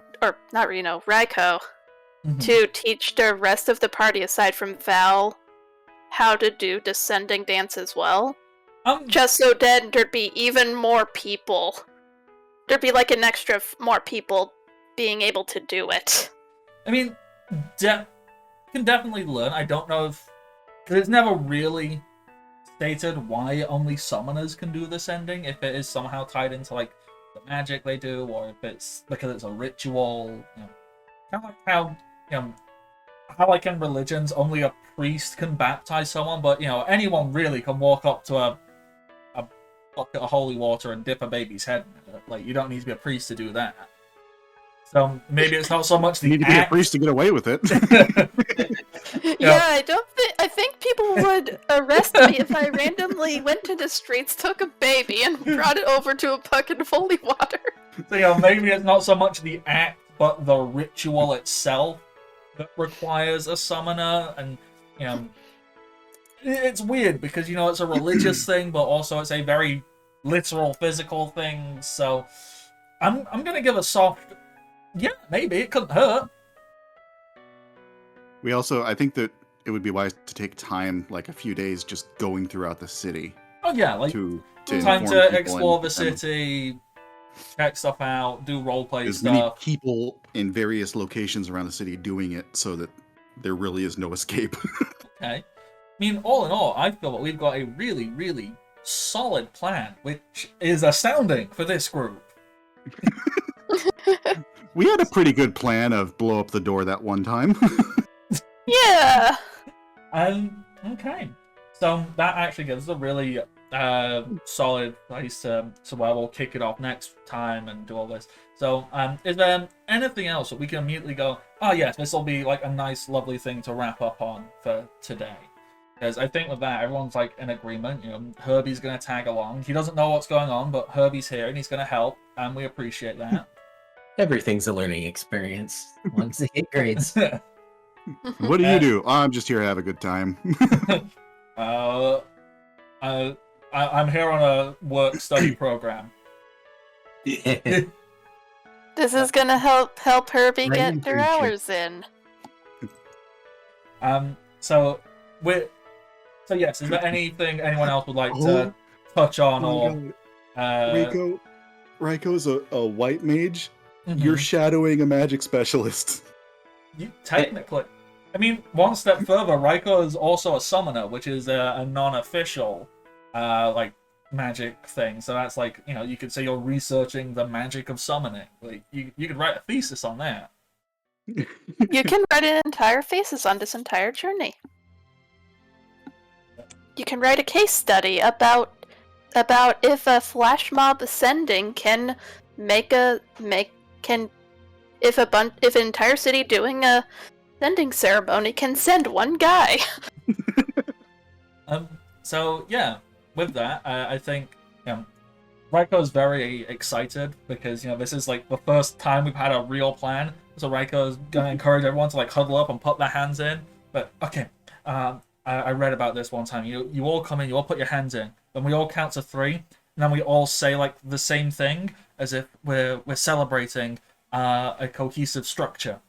to teach the rest of the party aside from Val how to do descending dance as well? Just so then there'd be even more people. There'd be an extra more people being able to do it. I mean, can definitely learn. I don't know if... Because it's never really stated why only summoners can do this ending, if it is somehow tied into the magic they do, or if it's because it's a ritual. Kind of like how in religions only a priest can baptize someone, but anyone really can walk up to a bucket of holy water and dip a baby's head in it. Like, you don't need to be a priest to do that. So maybe it's not so much the You need to be a act. priest to get away with it. Yeah, I think people would arrest me if I randomly went to the streets, took a baby, and brought it over to a bucket of holy water. So, maybe it's not so much the act, but the ritual itself that requires a summoner. And, it's weird because, it's a religious thing, but also it's a very literal, physical thing. So I'm going to give a soft, yeah, maybe. It couldn't hurt. I think that it would be wise to take time, like a few days, just going throughout the city. Oh, yeah, like to time inform to people explore the and city, check stuff out, do roleplay There's many stuff. people in various locations around the city doing it so that there really is no escape. Okay. I mean, all in all, I feel that we've got a really, really solid plan, which is astounding for this group. We had a pretty good plan of blow up the door that one time. Yeah. Okay. So that actually gives us a really solid place to where we'll kick it off next time and do all this. So is there anything else that we can immediately go, oh yes, this will be like a nice, lovely thing to wrap up on for today? Because I think with that, everyone's like in agreement. Herbie's going to tag along. He doesn't know what's going on, but Herbie's here and he's going to help, and we appreciate that. Everything's a learning experience once they get grades. What do you do? Oh, I'm just here to have a good time. I'm here on a work-study program. This is gonna help Herbie Right, get their internship. hours in. So yes, is there anything anyone else would like to touch on or Raiko's a white mage. Mhm. You're shadowing a magic specialist. Technically, I mean, one step further, Raiko is also a summoner, which is a non-official like magic thing. So that's like, you could say you're researching the magic of summoning. Like you could write a thesis on that. You can write an entire thesis on this entire journey. You can write a case study about if a flash mob ascending can if an entire city doing a sending ceremony can send one guy. So yeah, with that, I think Raiko is very excited because this is like the first time we've had a real plan. So Raiko is gonna encourage everyone to like huddle up and put their hands in. But okay, I read about this one time. You all come in, you all put your hands in, then we all count to 3, and then we all say like the same thing as if we're celebrating a cohesive structure.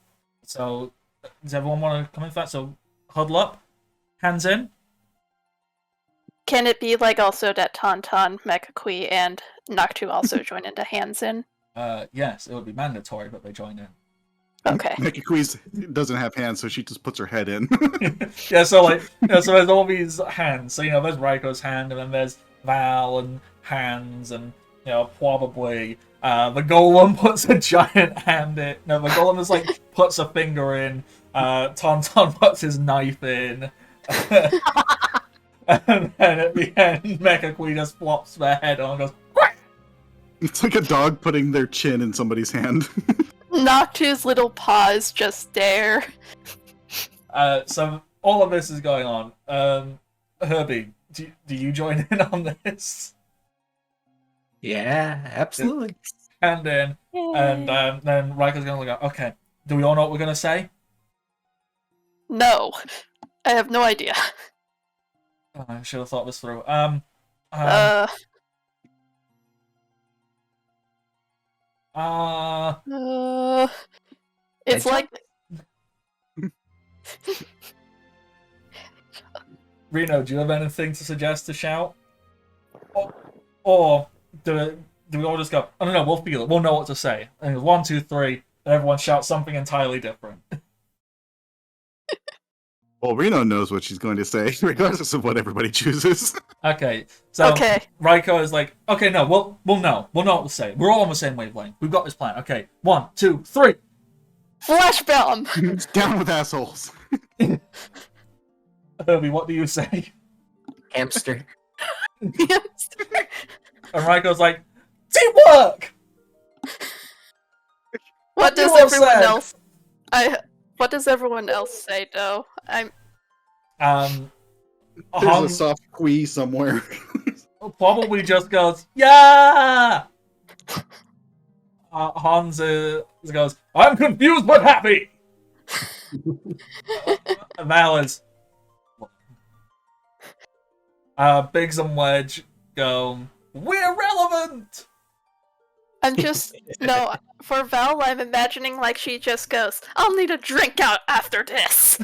So does everyone want to come in for that? So huddle up, hands in. Can it be like also that Tauntaun, Mekakui, and Noctu also join into hands in? Yes, it would be mandatory, but they join in. Okay. Mekikui's doesn't have hands, so she just puts her head in. Yeah, so like, so there's all these hands. So there's Raiko's hand, and then there's Val and hands, and probably the golem puts a giant hand in. No, the golem is like puts a finger in. Tauntaun puts his knife in. And then at the end, Mekakui just flops their head on and goes, "Quack!" It's like a dog putting their chin in somebody's hand. Noctu's little paws just there. So all of this is going on. Herbie, do you join in on this? Yeah, absolutely. Hand in, and then Raiko's gonna go, okay, do we all know what we're gonna say? No. I have no idea. Oh, I should have thought this through. It's like Reno, do you have anything to suggest to shout? Or do we all just go, I don't know, we'll feel it, we'll know what to say. And 1, 2, 3, and everyone shouts something entirely different. Well, Reno knows what she's going to say, regardless of what everybody chooses. Okay, so okay. Raiko is like, okay, no, we'll know. We'll know what to say. We're all on the same wavelength. We've got this plan. Okay, 1, 2, 3. Flash bomb! Down with assholes. Herbie, what do you say? Hamster. And Raiko's like, teamwork! What you does all everyone said. else? What does everyone else say, though? Um, There's a Hans soft quee somewhere. probably just goes, yeah! Hans goes, I'm confused but happy! Val is... Biggs and Wedge go, we're relevant! I'm just no. For Val, I'm imagining like she just goes, "I'll need a drink out after this."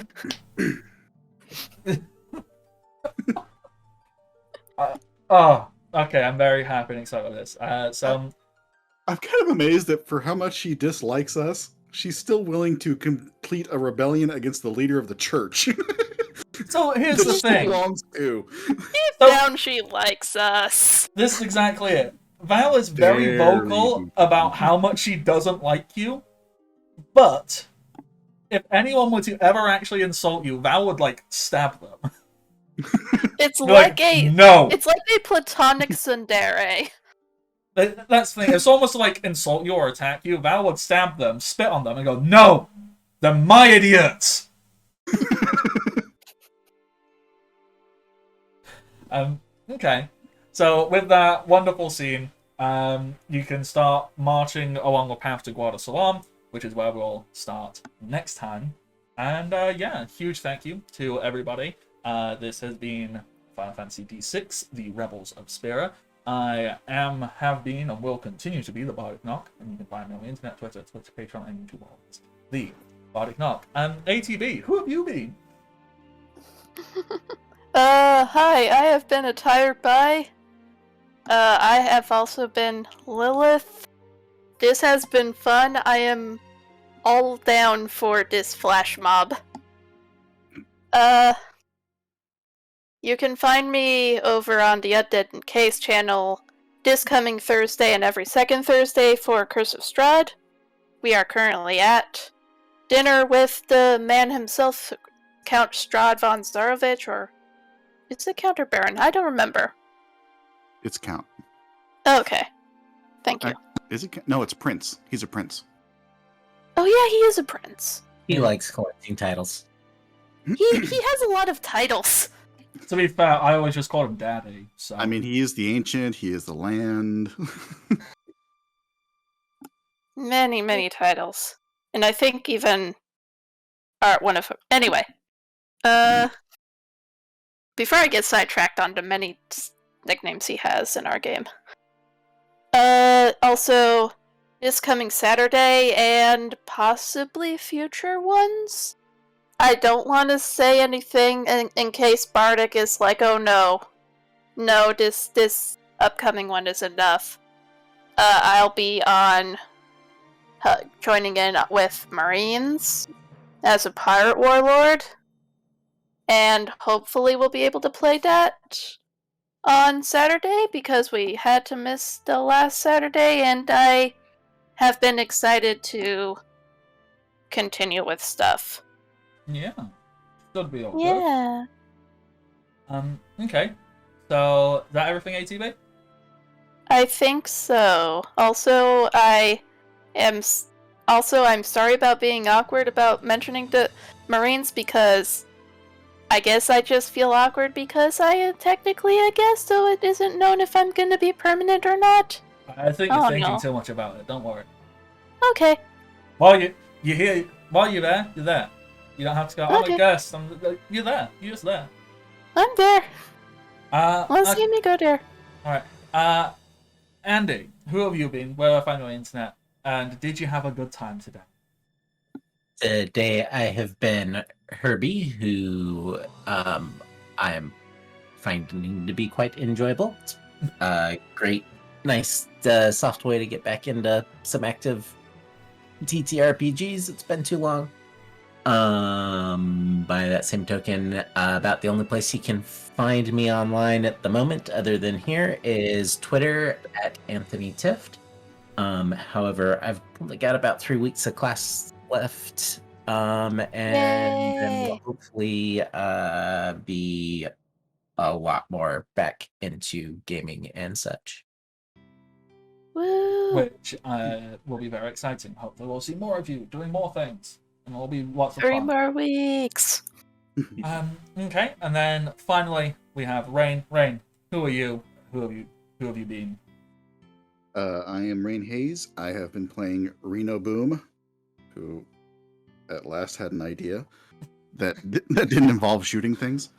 Oh, okay, I'm very happy and excited about this. I'm kind of amazed that for how much she dislikes us, she's still willing to complete a rebellion against the leader of the church. So here's that the she thing. belongs to. Down, she likes us. This is exactly it. Val is very vocal about how much she doesn't like you, but if anyone were to ever actually insult you, Val would like stab them. It's Like, like a no. It's like a platonic tsundere. That's the thing. If someone was to like insult you or attack you, Val would stab them, spit on them, and go, "No, they're my idiots." Okay. So with that wonderful scene, you can start marching along the path to Guarda Salam, which is where we'll start next time. And yeah, huge thank you to everybody. This has been Final Fantasy D6, The Rebels of Spira. I have been, and will continue to be the Bardic Knock, and you can find me on the internet, Twitter, Patreon, and YouTube. The Bardic Knock. ATB, who have you been? Hi, I have been a tired by. I have also been Lilith. This has been fun. I am all down for this flash mob. You can find me over on the Undead and Case channel this coming Thursday and every second Thursday for Curse of Strahd. We are currently at dinner with the man himself, Count Strahd von Zarovich, or is it Count or Baron? I don't remember. It's Count. Okay. Thank you. Is it? No, it's Prince. He's a prince. Oh yeah, he is a prince. He likes collecting titles. He has a lot of titles. To be fair, I always just call him Daddy. So I mean, he is the ancient. He is the land. Many, many titles. And I think even one of anyway. Before I get sidetracked onto many nicknames he has in our game. Also this coming Saturday and possibly future ones. I don't want to say anything in case Bardic is like, oh no, this upcoming one is enough. I'll be on joining in with Marines as a pirate warlord, and hopefully we'll be able to play that on Saturday because we had to miss the last Saturday, and I have been excited to continue with stuff. yeah, should be all good. Yeah. Okay. So is that everything, ATB? I think so. Also, I'm sorry about being awkward about mentioning the Marines because I guess I just feel awkward because I am technically a guest, so it isn't known if I'm going to be permanent or not. I think you're Oh, thinking no. too much about it. Don't worry. Okay. While you're there, you're there. You don't have to go, I'm Okay. a guest. You're there. You're just there. I'm there. Let's Okay. see me go there. Alright. Andy, who have you been? Where do I find you on the internet? And did you have a good time today? Today I have been Herbie, who I am finding to be quite enjoyable. It's great, nice, soft way to get back into some active TTRPGs. It's been too long. By that same token, about the only place you can find me online at the moment, other than here, is Twitter at Anthony Tift. However, I've only got about 3 weeks of class left, and then will Yay. hopefully be a lot more back into gaming and such. Woo! which will be very exciting. Hopefully, we'll see more of you doing more things, and it'll be lots of 3 fun. more weeks. Okay, and then finally we have Rain. Rain, who are you? Who have you been? I am Rain Hayes. I have been playing Reno Boom, who at last had an idea that that didn't involve shooting things.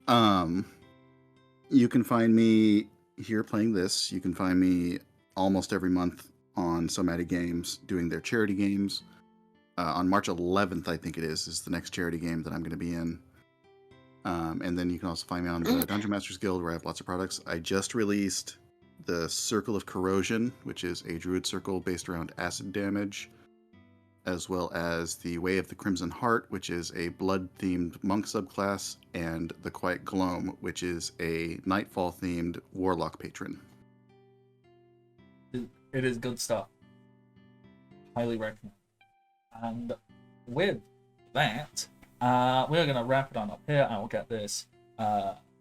You can find me here playing this. You can find me almost every month on Somati Games doing their charity games. On March 11th, I think it is the next charity game that I'm going to be in. And then you can also find me on the Dungeon Masters Guild, where I have lots of products. I just released the Circle of Corrosion, which is a druid circle based around acid damage, as well as the Way of the Crimson Heart, which is a blood-themed monk subclass, and the Quiet Gloam, which is a Nightfall-themed warlock patron. It is good stuff. Highly recommend. And with that, we're going to wrap it on up here. I will get this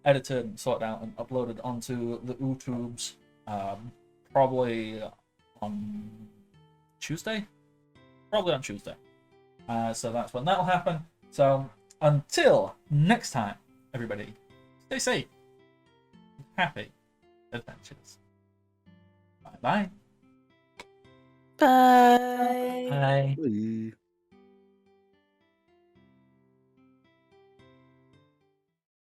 edited and sorted out and uploaded onto the YouTubes probably on Tuesday. Probably on Tuesday. So that's when that'll happen. So until next time, everybody, stay safe. Happy adventures. Bye-bye. Bye. Bye. Bye.